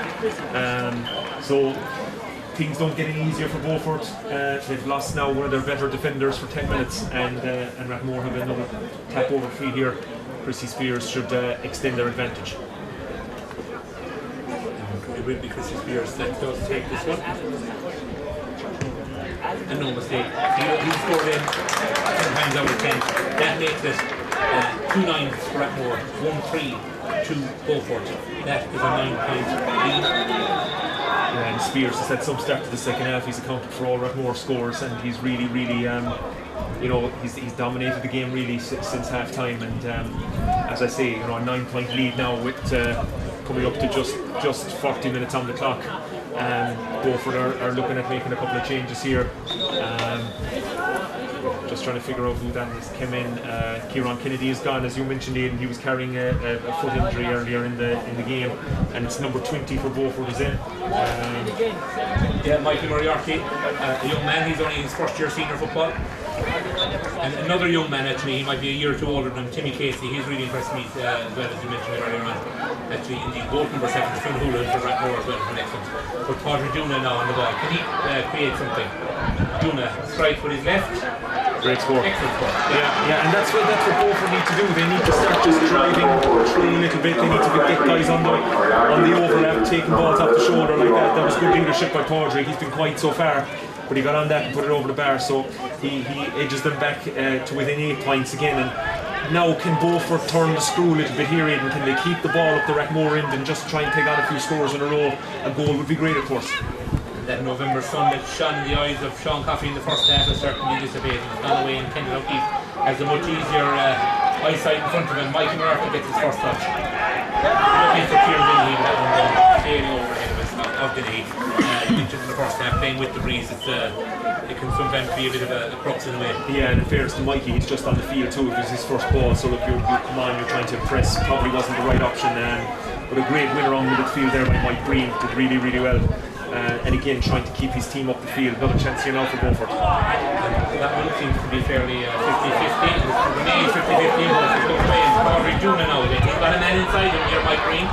So things don't get any easier for Beaufort. They've lost now one of their better defenders for 10 minutes, and Rathmore have another tap over free here. Chrissy Spears should extend their advantage. It will be Chrissy Spears that does take this one. And no mistake. He scored in 10 times out of 10. That makes it 2-9 for Rathmore, 1-3 to Beaufort. That is a 9-point lead. Yeah, and Spears has had some start to the second half. He's accounted for all Rathmore scores, and he's really, he's dominated the game really since half time. And as I say, a 9-point lead now with coming up to just 40 minutes on the clock. Beaufort are looking at making a couple of changes here. Just trying to figure out who that is. Came in. Ciarán Kennedy is gone, as you mentioned, Aidan. He was carrying a foot injury earlier in the game, and it's number 20 for Beaufort is in. Yeah, Michael Moriarty, a young man. He's only in his first year senior football. And another young man, actually, he might be a year or two older than Timmy Casey. He's really impressed me as well, as you mentioned earlier on. Actually, indeed, goal number 7 is Fergal Hallissey for Rathmore as well for next one. But Padre Duna now on the ball. Can he create something? Duna strikes with his left. Great score. Excellent score. Yeah, and that's what Beaufort need to do. They need to start just driving through a little bit. They need to get guys on the overlap, taking balls off the shoulder like that. That was good leadership by Padraig. He's been quiet so far, but he got on that and put it over the bar, so he edges them back to within 8 points again. And now can Beaufort turn the screw a little bit here, Aidan? Can they keep the ball up the Rathmore end and just try and take on a few scores in a row? A goal would be great, of course. That November sun that shone in the eyes of Ciarán Kennedy in the first half is certainly dissipated. It's gone away, and Kenneth O'Keeffe has a much easier eyesight in front of him. Michael Murphy gets his first touch. Looking for Kieran Dennehy, that one going sailing over ahead of Dennehy. Just in the first half, playing with the breeze, it can sometimes be a bit of a crux in a way. Yeah, and in fairness to Mikey, he's just on the field too. It was his first ball, so look, you come on, you're trying to press. Probably wasn't the right option, but a great win around the midfield there by Mike Brien. Did really, really well. And again, trying to keep his team up the field. Another chance here now for Beaufort. That one seems to be fairly 50-50. It remains 50-50. Beaufort goes away and Padraig Juna now. He's got a man inside him here, Mike Brien.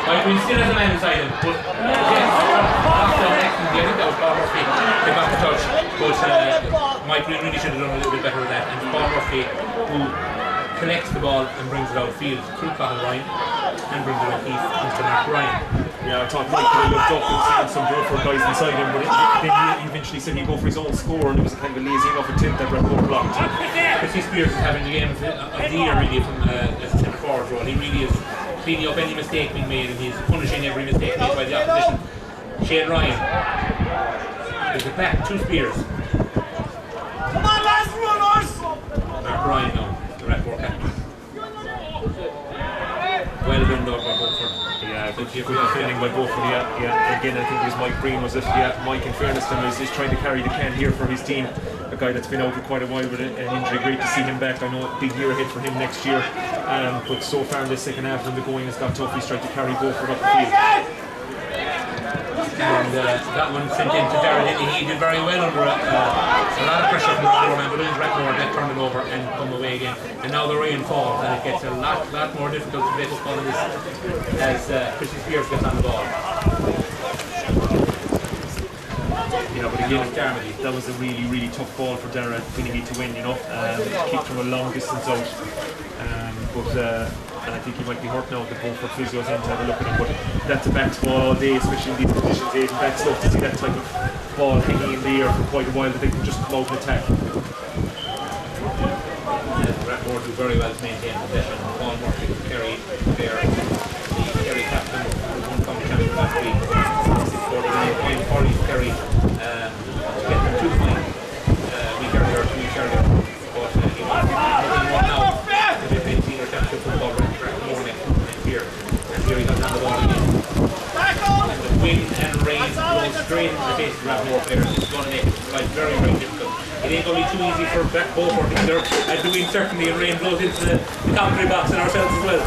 Mike Brien still has a man inside him, but again, after the next game, that was Paul Murphy. They got the touch, but Mike Brien really should have done a little bit better with that. And Paul Murphy, who collects the ball and brings it outfield through Cahill Ryan and brings it O'Keeffe into Mark Ryan. Yeah, I thought Mike could have looked up and seen some Beaufort guys inside him, but then he eventually said he'd go for his own score, and it was a kind of a lazy enough attempt that Rathmore blocked. Chrissy Spears is having the game of the year really from as a centre forward role. He really is cleaning up any mistake being made, and he's punishing every mistake made by the opposition. Seán Ryan. There's a back to Spears. Come on, lads, runners! Mark Ryan now, the Rathmore captain. Well done though by Beaufort. Yeah, good defending by Beaufort. Yeah. Again, I think it was Mike Brien, was it? Yeah, Mike, in fairness to him, is trying to carry the can here for his team. A guy that's been out for quite a while with an injury. Great to see him back. I know a big year ahead for him next year. But so far in the second half, when the going has got tough, he's tried to carry Beaufort up the field. And that one sent in to Darren Dennehy. He did very well under a lot of pressure from Ronan Murphy. Rathmore that turned it over and come away again. And now the rain falls, and it gets a lot more difficult to play football in this as Chrissy Spears gets on the ball. Yeah, but again, that was a really, really tough ball for Darren Dennehy to win, kicked from a long distance out. And I think he might be hurt now. The Beaufort physio's in to have a look at him, but that's a back's ball all day, especially in these conditions. Aidan, backs love to see that type of ball hanging in the air for quite a while, that they can just come out and attack. Rathmore do very well to maintain possession. Paul Murphy Kerry there, the Kerry captain, one county champion last week. 49 point for Kerry to get them 2 points. We earlier, 2 weeks earlier, but he wants nothing more now. The 15 or championship football Rathmore next year, and here he got on the ball again. And the wind and rain blowing straight into the face of Rathmore players. It's going to make life very, very difficult. It ain't going to be too easy for Beaufort either, as the wind certainly and rain blows into the commentary box and ourselves as well.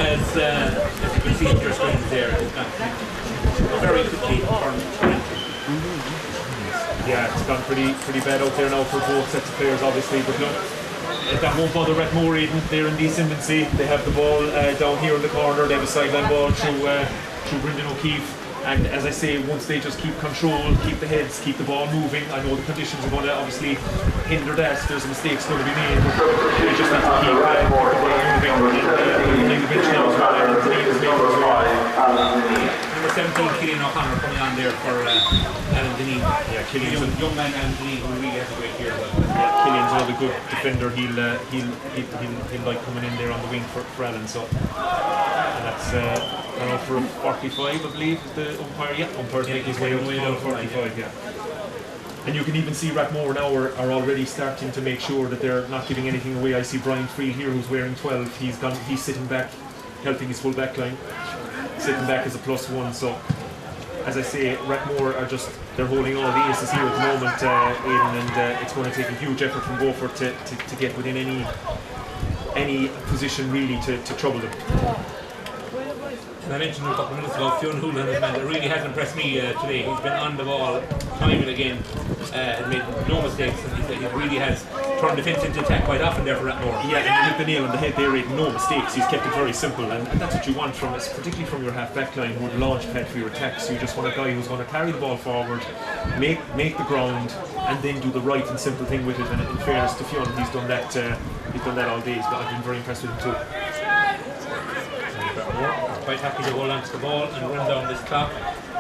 As you can see in your screens there, it's gone very quickly turned. Yeah, it's gone pretty bad out there now for both sets of players, obviously, but look, that won't bother Rathmore. Aidan. They're in the ascendancy. They have the ball down here in the corner. They have a sideline ball through Brendan O'Keeffe. And as I say, once they just keep control, keep the heads, keep the ball moving, I know the conditions are going to obviously hinder that. There's mistakes going to be made, but they just need to keep the ball moving. And the bench now as well. Number 17, Kieran O'Connor coming on there for Alan Dennehy. Yeah, Killian's young man Alan Dennehy who really has a great year. Yeah, Killian's another good defender. He'll like coming in there on the wing for Alan. So, and that's for a 45, I believe, is the umpire. Yeah, umpire's making his way down 45. Yeah. And you can even see Rathmore now are already starting to make sure that they're not giving anything away. I see Brien Friel here, who's wearing 12. He's sitting back, helping his full back line, sitting back as a +1. So, as I say, Rathmore they're holding all the aces here at the moment, Aidan, and it's going to take a huge effort from Beaufort to get within any position really to trouble them. I mentioned a couple of minutes ago, Fionn Houlihan, his man, that really has impressed me today. He's been on the ball time and again, and made no mistakes, and he really has turned defence into attack quite often there for Rathmore. Yeah, and he hit the nail on the head there, he had no mistakes, he's kept it very simple, and that's what you want from us, particularly from your half-back line who would launch pad for your attacks. So you just want a guy who's going to carry the ball forward, make the ground, and then do the right and simple thing with it. And in fairness to Fionn, he's done that all day, but I've been very impressed with him too. Quite happy to hold on to the ball and run down this clock.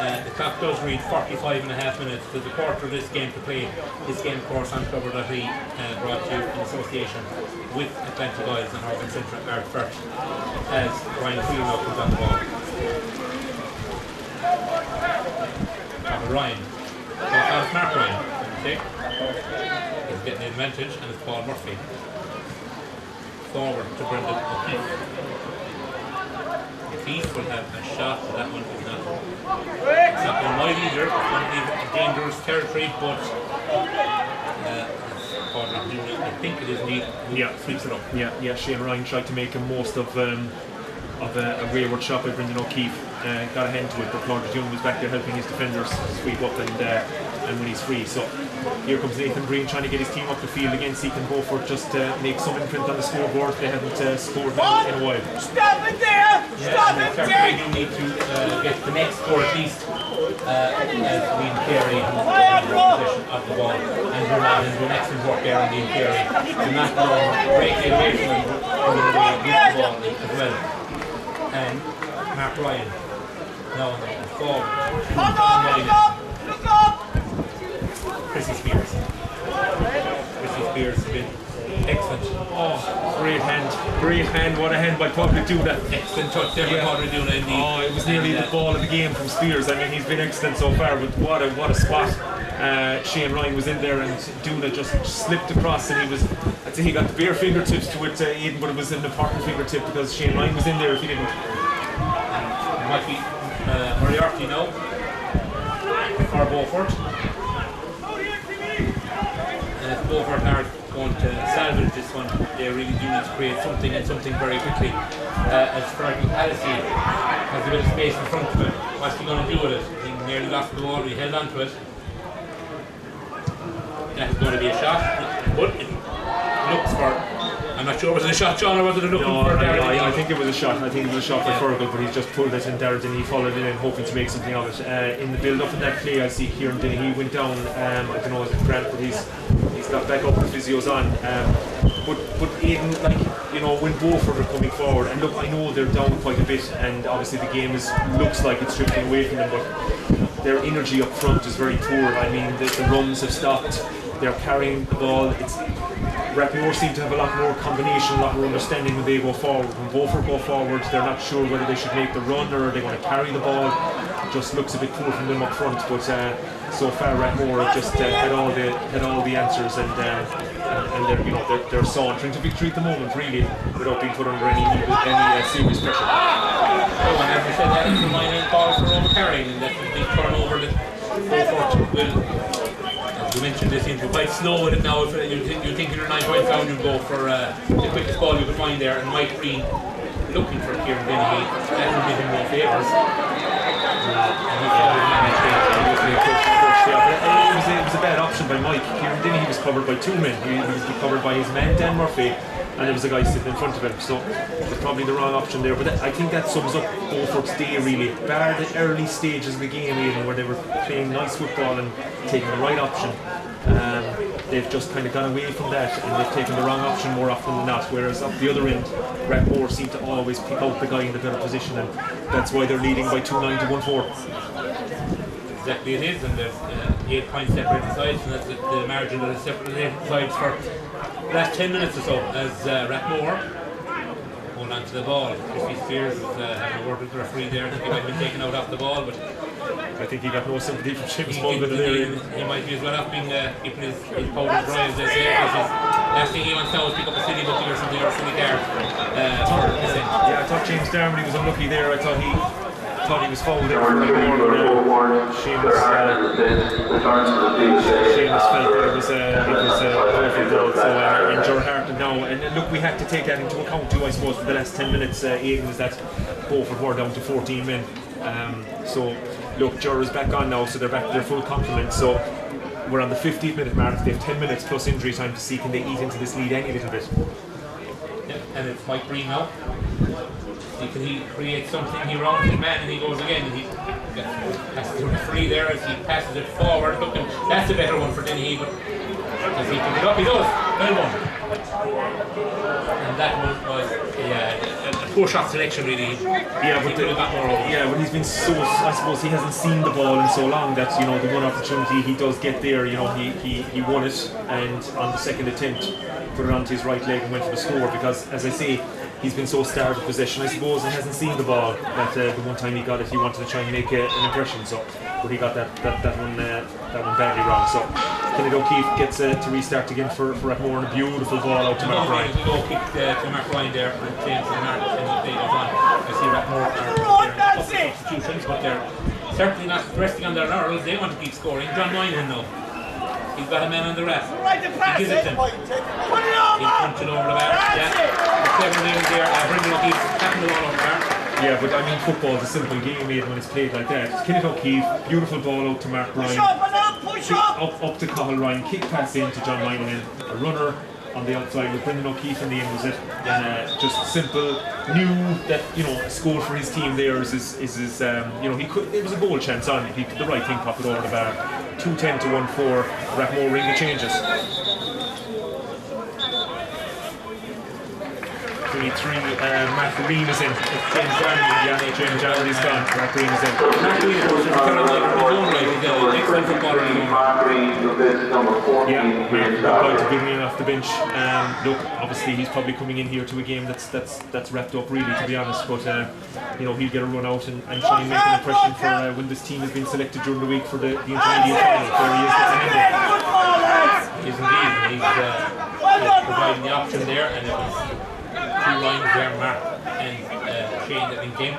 The clock does read 45 and a half minutes. There's a quarter of this game to play. This game, of course, on Cover.ie, brought to you in association with Atlantic Oils and Horgan Central Art First, as Brien Friel now comes on the ball. Ryan. So that's Mark Ryan. Okay. He's getting the advantage, and it's Paul Murphy. Forward to Brendan O'Keeffe. O'Keeffe will have a shot, but that one is not going wide either. It's going to be dangerous territory, but I think it is neat. Yeah, sweeps it up. Yeah, Seán Ryan tried to make the most of a wayward shot by Brendan O'Keeffe. Got a hand to it, but Claude Young was back there helping his defenders sweep up and when he's free. So here comes Nathan Brien trying to get his team up the field against Ciarán Beaufort, just to make some imprint on the scoreboard. They haven't scored in a while. Stop it there! Stop it there! You need to get the next score at least as Liam Carey in possession of the ball, and Ronan and do an excellent work there on Liam Carey. Do not break it away from him with the ball as well. And Mark Ryan now forward. Look up! Chrissy Spears. Chrissy Spears has been excellent. Oh, great hand, what a hand by Padraig Duna. Excellent touch there by Padraig Duna indeed. Oh, it was nearly the ball of the game from Spears. I mean, he's been excellent so far, but what a spot. Seán Ryan was in there and Duna just slipped across, and I'd say he got the bare fingertips to it, Aidan, but it was an important fingertip because Seán Ryan was in there if he didn't. It might be Moriarty now for Beaufort. And if Beaufort are going to salvage this one, they really do need to create something and something very quickly. As Fergal Hallissey has a bit of space in front of him, what's he going to do with it? He nearly lost the ball, he held on to it. That is going to be a shot, but it looks for. I'm not sure was it a shot, John, or was it a looking for Darren? I think it was a shot. I think it was a shot for Fergal, but he's just pulled it, and Darren Dennehy followed it in, hoping to make something of it. In the build-up in that play, I see Kieran Dennehy went down. I don't know if it's Grant, but he's got back up. The physio's on. But Aidan, like, you know, when Beaufort are coming forward, and look, I know they're down quite a bit, and obviously the game looks like it's drifting away from them, but their energy up front is very poor. I mean, the runs have stopped. They're carrying the ball. Rathmore seem to have a lot more combination, a lot more understanding when they go forward. When Beaufort go forward, they're not sure whether they should make the run or are they going to carry the ball. It just looks a bit poor from them up front. But so far, Rathmore have just had all the answers, and they're sauntering to victory at the moment, really, without being put under any serious pressure. Oh, and as we said, that is the minor call for overcarrying, and that's a big turnover that Beaufort will. You mentioned this into quite slow with it now. If you think you're 9 points down, you go for the quickest ball you could find there. And Mike Brien looking for Kieran Dennehy. That would give him more favours. And he followed it was a bad option by Mike. Kieran Dennehy was covered by two men. He was covered by his man Dan Murphy, and there was a guy sitting in front of him. So it was probably the wrong option there. But I think that sums up Beaufort's day, really. Bar the early stages of the game, even where they were playing nice football and taking the right option. They've just kind of gone away from that, and they've taken the wrong option more often than not. Whereas up the other end, Rathmore seem to always pick out the guy in the better position, and that's why they're leading by 2-9 to 1-4. Exactly it is, and there's 8 points separating the sides, and that's the margin that has separated the sides for the last 10 minutes or so, as Rathmore hold on to the ball. Chrissy Spears is having a word with the referee there. I think he might have been taken out off the ball, but I think he got no sympathy from Seamus Mulligan there. He might be as well off being keeping his powder dry, as they say, because last thing he wants now is pick up a city booking or something, or a city car. I thought James Darmody was unlucky there. I thought he was fouled there for more. Seamus felt that it was a perfect goal. So in Gerhardt now, and look, we had to take that into account too, I suppose, for the last 10 minutes. Aidan, was that Beaufort were down to 14 men. So look, Ger is back on now, so they're back to their full complement. So we're on the 50th minute mark. They have 10 minutes plus injury time to see can they eat into this lead any little bit. Yeah, and it's Mike Brien now. Can he create something? He rounds his man and he goes again. And he passes it free there as he passes it forward. Looking, that's a better one for Dennehy, but does he pick it up? He does. Well done. And that one was a poor shot selection, really. Yeah, but but he's been so. I suppose he hasn't seen the ball in so long that the one opportunity he does get there. He won it, and on the second attempt, put it onto his right leg and went for the score. Because, as I say, he's been so starved of possession, I suppose, and hasn't seen the ball that the one time he got it, he wanted to try and make an impression. So, but he got that one badly wrong. So, Kenneth O'Keeffe gets to restart again for Rathmore, and a beautiful ball out to Mark Brien. Low kick to Mark Brien there, and James and Mark and they goes on. I see Rathmore are substitutions, but they're certainly not resting on their laurels. They want to keep scoring. John Moynihan now. He's got a man on the ref. He gives it to him. He punches over the bar. Yeah. Clever names there. Brendan O'Keeffe tapping the ball over the bar. Yeah, but I mean, football is a simple game made when it's played like that. Kenneth O'Keeffe, beautiful ball out to Mark Brien. Up to Cahill Ryan, kick pass in to John Moynihan. A runner on the outside with Brendan O'Keeffe in the end was it. And just simple, knew that a score for his team there is his he could. It was a goal chance on it. He did the right thing, pop it over the bar. 2-10 to 1-4. Rathmore ring the changes. 23. Matt Green is in. James Jarman's gone. Matt Green is in. Matt Green is in Carolina in his own right. He's an excellent footballer in his own right. Yeah, Mark to bring him off the bench. Look, obviously he's probably coming in here to a game that's wrapped up really, to be honest. But he'll get a run out and try and make an impression for when this team has been selected during the week for the intermediate final. There he is. He's indeed. He's providing the option there, and it was two lines there, Mark and Seán that linked in.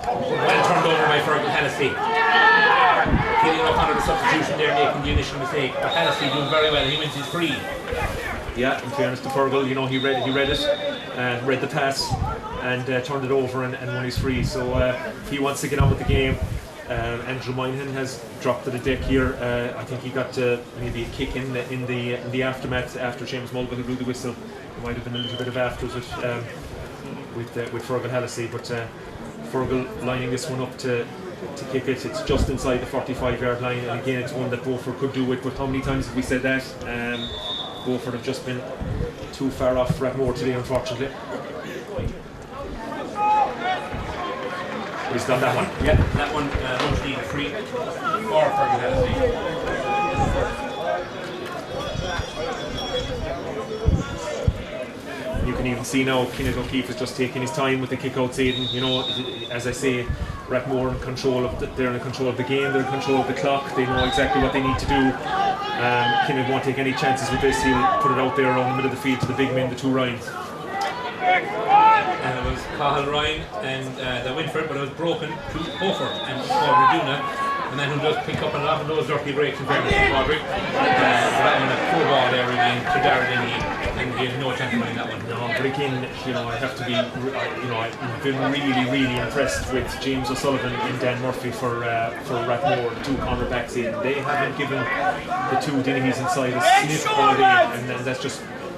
Well turned over by Fergal Hallissey. Killing up under the substitution there, making the initial mistake. But Hallissey doing very well, he wins his free. Yeah, in fairness to Fergal, he read it, read the pass, and turned it over and won his free. So he wants to get on with the game. Andrew Moynihan has dropped to the deck here. I think he got maybe a kick in the aftermath after James Mulva who blew the whistle. There might have been a little bit of afters with Fergal Hallissey, but Fergal lining this one up to kick it. It's just inside the 45-yard line, and again it's one that Beaufort could do it. But how many times have we said that? Beaufort have just been too far off Rathmore today, unfortunately. He's done that one. Yeah, that one mostly free for Fergal Hallissey. You can even see now Kenneth O'Keeffe is just taking his time with the kick out Aidan. As I say, Rathmore they're in control of the game, they're in control of the clock, they know exactly what they need to do. Kenneth won't take any chances with this, he'll put it out there around the middle of the field to the big men, the two Ryans. And it was Cahill Ryan and that went for it, but it was broken to Beaufort and Raduna, and then who does pick up a lot of those dirty breaks in fairness to Roderick. That one, a poor ball there remained to Ciarán Kennedy, and he had no chance of winning that one. No, but again, I have to be, I've been really impressed with James O'Sullivan and Dan Murphy for Rathmore, the two cornerbacks in. They haven't given the two Dennehy's inside a sniff all day, and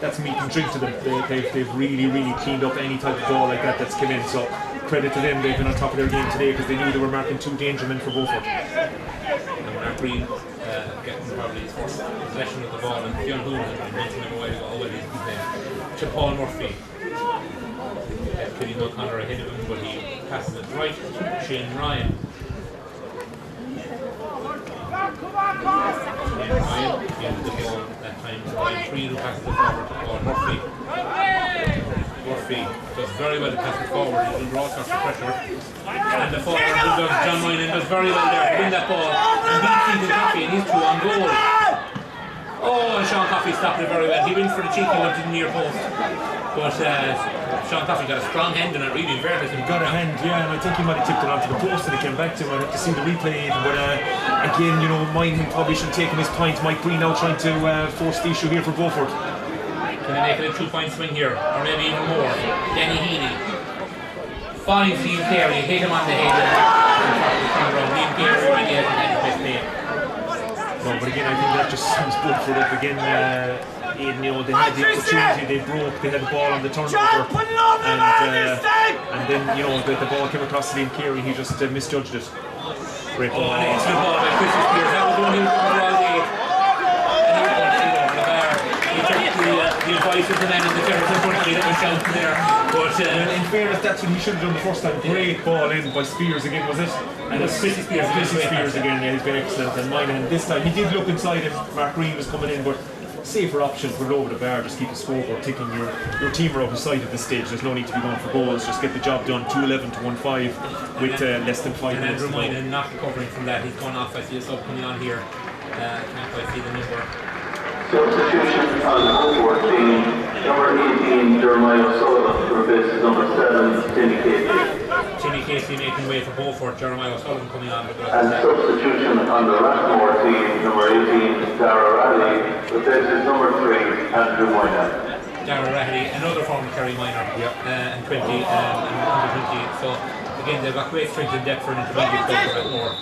that's meat and drink to them. They've really cleaned up any type of ball like that's come in. So credit to them, they've been on top of their game today because they knew they were marking two danger men for Beaufort. And Mark Brien getting probably his first possession of the ball, and Fionn Hoon had been mentioned a while ago, he's name, to Paul Murphy. Killian O'Connor ahead of him, but he passes it right to Shane Ryan. Ryan gets the ball that time to Brien Friel, who passes it forward to Paul Murphy. Murphy does very well to pass it forward, he will draw sorts of pressure. And the forward who does John Moynihan does very well there to win that ball and beat Ciarán Kennedy, and he's two on goal. Oh, and Seán Coffey stopped it very well. He went for the cheeky one to the near post. But Seán Coffey got a strong hand in it, really, in fairness. He got a hand, yeah, and I think he might have tipped it onto the post and it came back to him. I'd have to see the replay even. But again, Moynihan probably should have taken his point. Mike Brien now trying to force the issue here for Beaufort. Can they make it a 2-point swing here? Or maybe even more? Dennehy. Fine Liam Carey, hit him on the head. Liam Carey really hasn't had the best day. No, but again, I think that just sums Beaufort up again. Aidan, you know, they had the opportunity, they had the ball on the turnover, and then, you know, the ball came across to Liam Keary, he just misjudged it. Great ball. An excellent ball by Chrissy Spears. That was the one who was all day. And he punched it over the bar. He took the advice of the man in the terrace, unfortunately, that was down there. But in fairness, that's what he should have done the first time. Great ball in by Spears again, was it? And it's Chrissy Spears. Chrissy Spears again, yeah, he's been excellent. And Moynihan this time, he did look inside him. Mark Green was coming in, but safer option, put it over the bar, just keep the scoreboard ticking. Your team are out of sight at this stage, there's no need to be going for goals, just get the job done. 2-11 to 1-5 with less than 5 minutes to go. And Andrew Moynihan not recovering from that, he's gone off. I see a sub coming on here. Can't quite see the number. Substitution on the Beaufort team, number 18, Jeremiah O'Sullivan, for basis number 7, Timmy Casey. Timmy Casey making way for Beaufort, Jeremiah O'Sullivan coming on. And substitution on the Rathmore team, number 18, Dara Radley, for basis number 3, Andrew Moynihan. Dara Radley, another former Kerry minor, and 20, and under 20. So again, they've got great strength and depth for an intermediate club for Rathmore.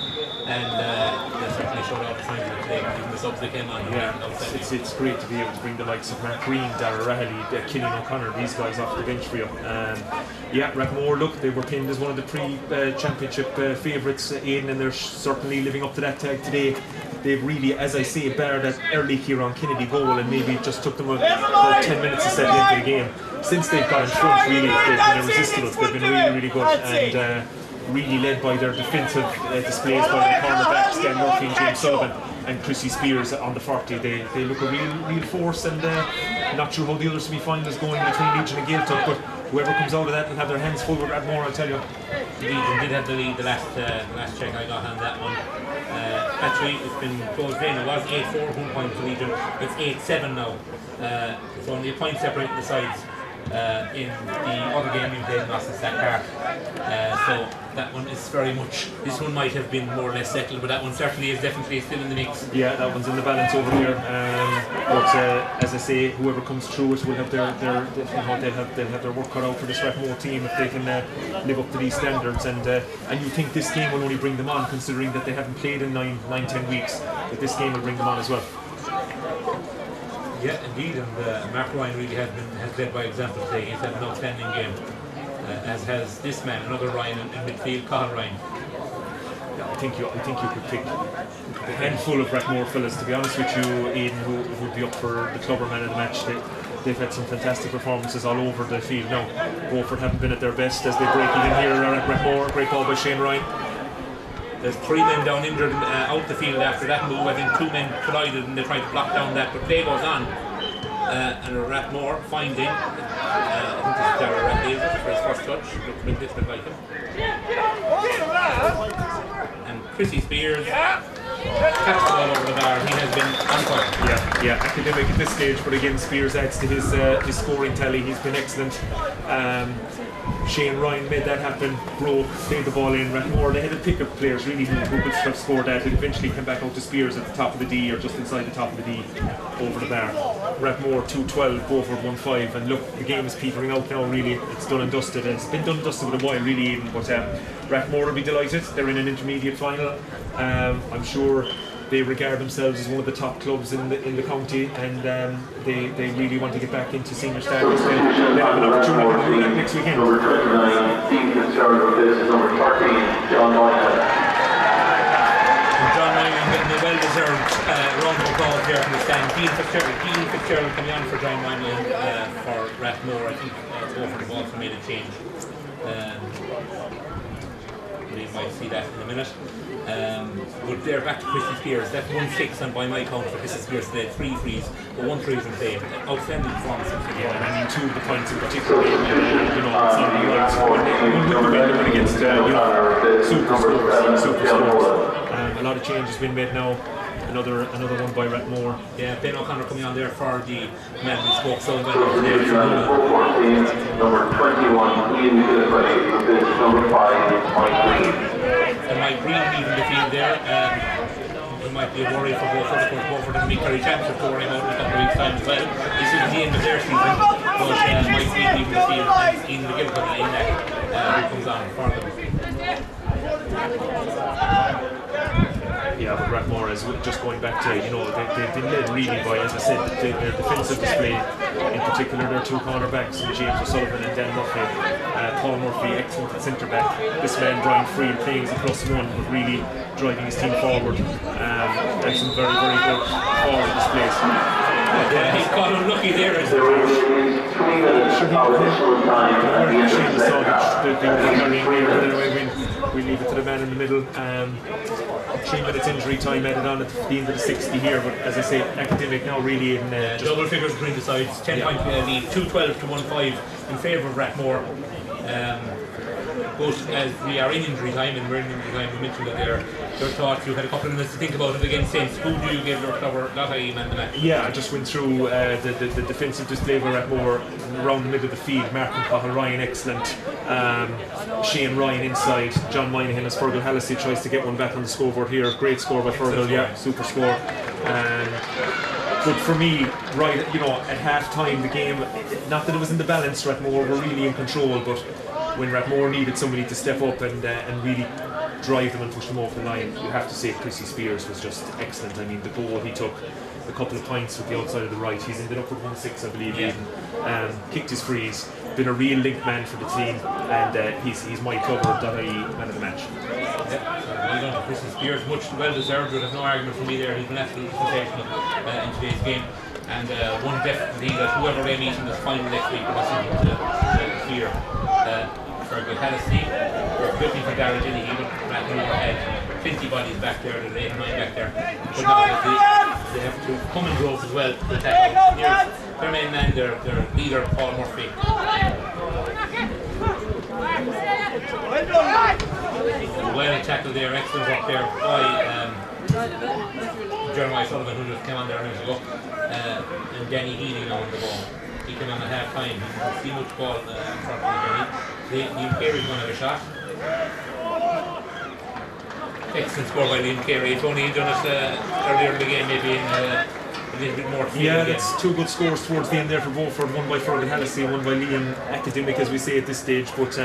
And they certainly showed out the signs of it today, even the subs they came on. It's great to be able to bring the likes of Mark Green, Dara Rahilly, Kieran O'Connor, these guys off the bench for you. Yeah, Rathmore, look, they were pinned as one of the pre-championship favourites, Aidan, and they're certainly living up to that tag today. They've really, as I say, barred that early Ciarán Kennedy goal, and maybe it just took them about 10 minutes to settle into the game. Since they've got in front, really, they've been irresistible. They've been really, really good. And really led by their defensive displays by the cornerbacks, John Murphy and James Sullivan, and Chrissy Spears on the 40. They look a real force, and not sure how the other semi-finals going between Legion and Gaeltacht, but whoever comes out of that will have their hands full with Rathmore, I'll tell you. Legion did have the lead the last check I got on that one. Actually, it's been closed in. It was 8-4 1 point to Legion. It's 8-7 now. It's only a point separating the sides. In the other game we played in Austin Park. So that one is very much, this one might have been more or less settled, but that one certainly is definitely still in the mix. Yeah, that one's in the balance over here. But as I say, whoever comes through it will have they'll have their work cut out for this Rathmore team if they can live up to these standards. And you think this game will only bring them on, considering that they haven't played in 9-10 weeks, that this game will bring them on as well. Yeah, indeed, and Mark Ryan really has led by example today. He's had an outstanding game, as has this man, another Ryan in midfield, Colin Ryan. Yeah, I think you could pick a handful of Rathmore fellas, to be honest with you, Aidan, who would be up for the Clubber Man of the match. They've had some fantastic performances all over the field. Now, Beaufort haven't been at their best as they break it in here at Rathmore. Great ball by Seán Ryan. There's 3 men down injured out the field after that move. I think 2 men collided and they tried to block down that, but play goes on. And Rathmore finding, I think this is Dara Radley for his first touch. Looks a bit different like him. And Chrissy Spears catches the ball over the bar. He has been on fire. Yeah, academic at this stage, but again, Spears adds to his scoring tally. He's been excellent. Seán Ryan made that happen, broke, played the ball in. Rathmore, they had to pick up players really who could have scored that. It eventually came back out to Spears at the top of the D, or just inside the top of the D, over the bar. Rathmore 2-12, Beaufort 1-5, and look, the game is petering out now, really. It's done and dusted. It's been done and dusted with a while, really, even, but Rathmore will be delighted. They're in an intermediate final. I'm sure they regard themselves as one of the top clubs in the county, and they really want to get back into senior status. They have an opportunity to do that next weekend. Number 29, team concerned with this is number 13, John Moynihan. John Moynihan getting a well-deserved round of applause here from the stand. Dean Fitzgerald coming on for John Moynihan for Rathmore. I think Beaufort have also made a change. We might see that in a minute. But they're back to Chrissy Spears. That's 1-6 and by my count for Chrissy Spears today. 3 frees, but 1 frees in play. Outstanding performance. Yeah, and I mean 2 of the points in particular. It's not the odds. One with the win, one against super scores. A lot of change has been made now. Another one by Rathmore. Yeah, Ben O'Connor coming on there for the man who spoke so well over there. Number 21, Ian Kelliher, number 5, There might Green leaving the field there. It might be a worry for Beaufort. Of course, Beaufort and Kerry Championship to worry about in a couple of weeks' time as well. This is the end of their season, but might Green leaving the field in the Gilpin line who comes on for them. Yeah, have with Rathmore, as just going back to, you know, they've been led really by, as I said, their defensive display, in particular their two cornerbacks, James O'Sullivan and Dan Murphy. Paul Murphy, excellent at centre back. This man, Brien Friel, playing as a +1, but really driving his team forward. And some very, very good forward displays. Yeah, he's got unlucky there. There is 3 minutes of additional time at the end of the second. We leave it to the man in the middle. 3 minutes injury time added on at the end of the 60 here, but as I say, academic now really in double figures between the sides, 10-point lead, 2-12 to 1-5 in favour of Rathmore. But as we are in injury time, and we're in injury time, we mentioned that there. Your thoughts, you had a couple of minutes to think about it again since. Who do you give your cover that man the match? Yeah, I just went through the defensive display by Rathmore around the middle of the field. Martin Cahill Ryan, excellent. Seán Ryan inside. John Moynihan as Fergal Hallissey tries to get one back on the scoreboard here. Great score by Fergal, yeah, super score. But for me, right, you know, at half time the game, not that it was in the balance, Rathmore were really in control, but when Rathmore needed somebody to step up and really drive them and push them over the line, you have to say Chrissy Spears was just excellent. I mean, the goal he took, a couple of points with the outside of the right, he's ended up with 1-6, I believe, even. Kicked his frees, been a real link man for the team, and he's my cover.ie man of the match. Well done to Chrissy Spears, much well deserved. There's no argument for me there. He's been absolutely sensational in today's game, and one definitely that whoever they meet in this final next week was something to fear. Fergal Hallissey, looking for Ciarán Kennedy, but Rathmore had 20 bodies back there, there's 8 or 9 back there. But now they have to come in growth as well to tackle. Here's their main man, their leader, Paul Murphy. Well tackled there, excellent work there by Jeremiah Sullivan, who just came on there a minute ago, and Danny Healy now on the ball. He came on at half time. He didn't see much ball in front of Danny. Liam Carey's going to have a shot. Excellent score by Liam Carey. If only he'd done it earlier in the game, maybe in a little bit more. Yeah, that's 2 good scores towards the end there for Beaufort. One by Fergal Hallissey, one by Liam. Academic, as we say at this stage, but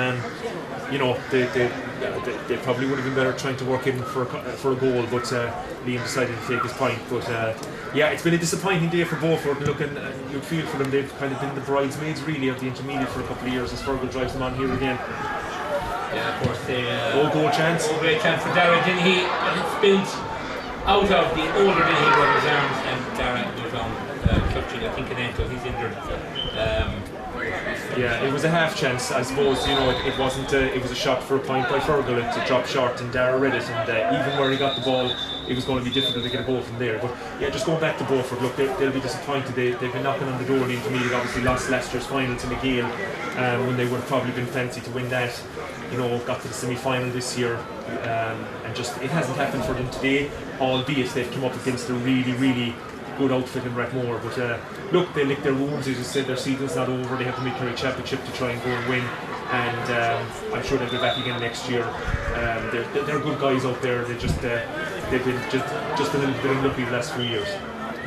you know, they probably would have been better trying to work in for a goal, but Liam decided to take his point. But yeah, it's been a disappointing day for Beaufort. Looking, you'd feel for them, they've kind of been the bridesmaids really of the intermediate for a couple of years as Fergal drives them on here again. Yeah, of course, they goal chance. Great chance for Ciarán Dennehy, and it's built out of the older Dennehy brother's arms, and Ciarán goes on clutching, I think, an ankle. He's injured. Yeah, it was a half chance, I suppose. You know, it wasn't. It was a shot for a point by Fergal. It dropped short, and Dara read it. And even where he got the ball, it was going to be difficult to get a goal from there. But yeah, just going back to Beaufort, look, they'll be disappointed. They've been knocking on the door. The intermediate obviously lost last year's final to McGill, when they would have probably been fancy to win that. You know, got to the semi-final this year, and just it hasn't happened for them today. Albeit they've come up against a really, really good outfit in Rathmore, but look, they lick their wounds. As I said, their season's not over. They have the Mid-Kerry Championship to try and go and win, and I'm sure they'll be back again next year. They're good guys out there. They've been just a little bit unlucky the last few years.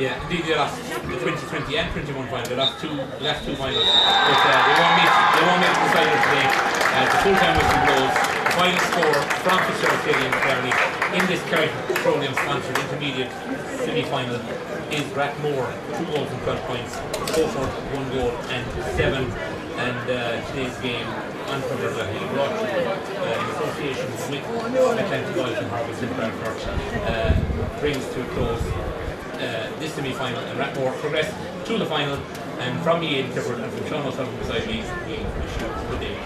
Yeah, indeed, they lost the 2020 and 21 final. They lost last two finals, but they won't make the final today. The full-time whistle blows. The final score from Fitzgerald Stadium in this Kerry Petroleum-sponsored intermediate semi-final is Rathmore 2 goals and 12 points, Beaufort 1 goal and 7. And today's game on cover that he brought to in association with Atlantic Oil and Harvest in Beaufort brings to a close this semi-final, and Rathmore progress to the final. And from me, Ian Clifford, and from Seán O'Sullivan beside me, we wish you good day.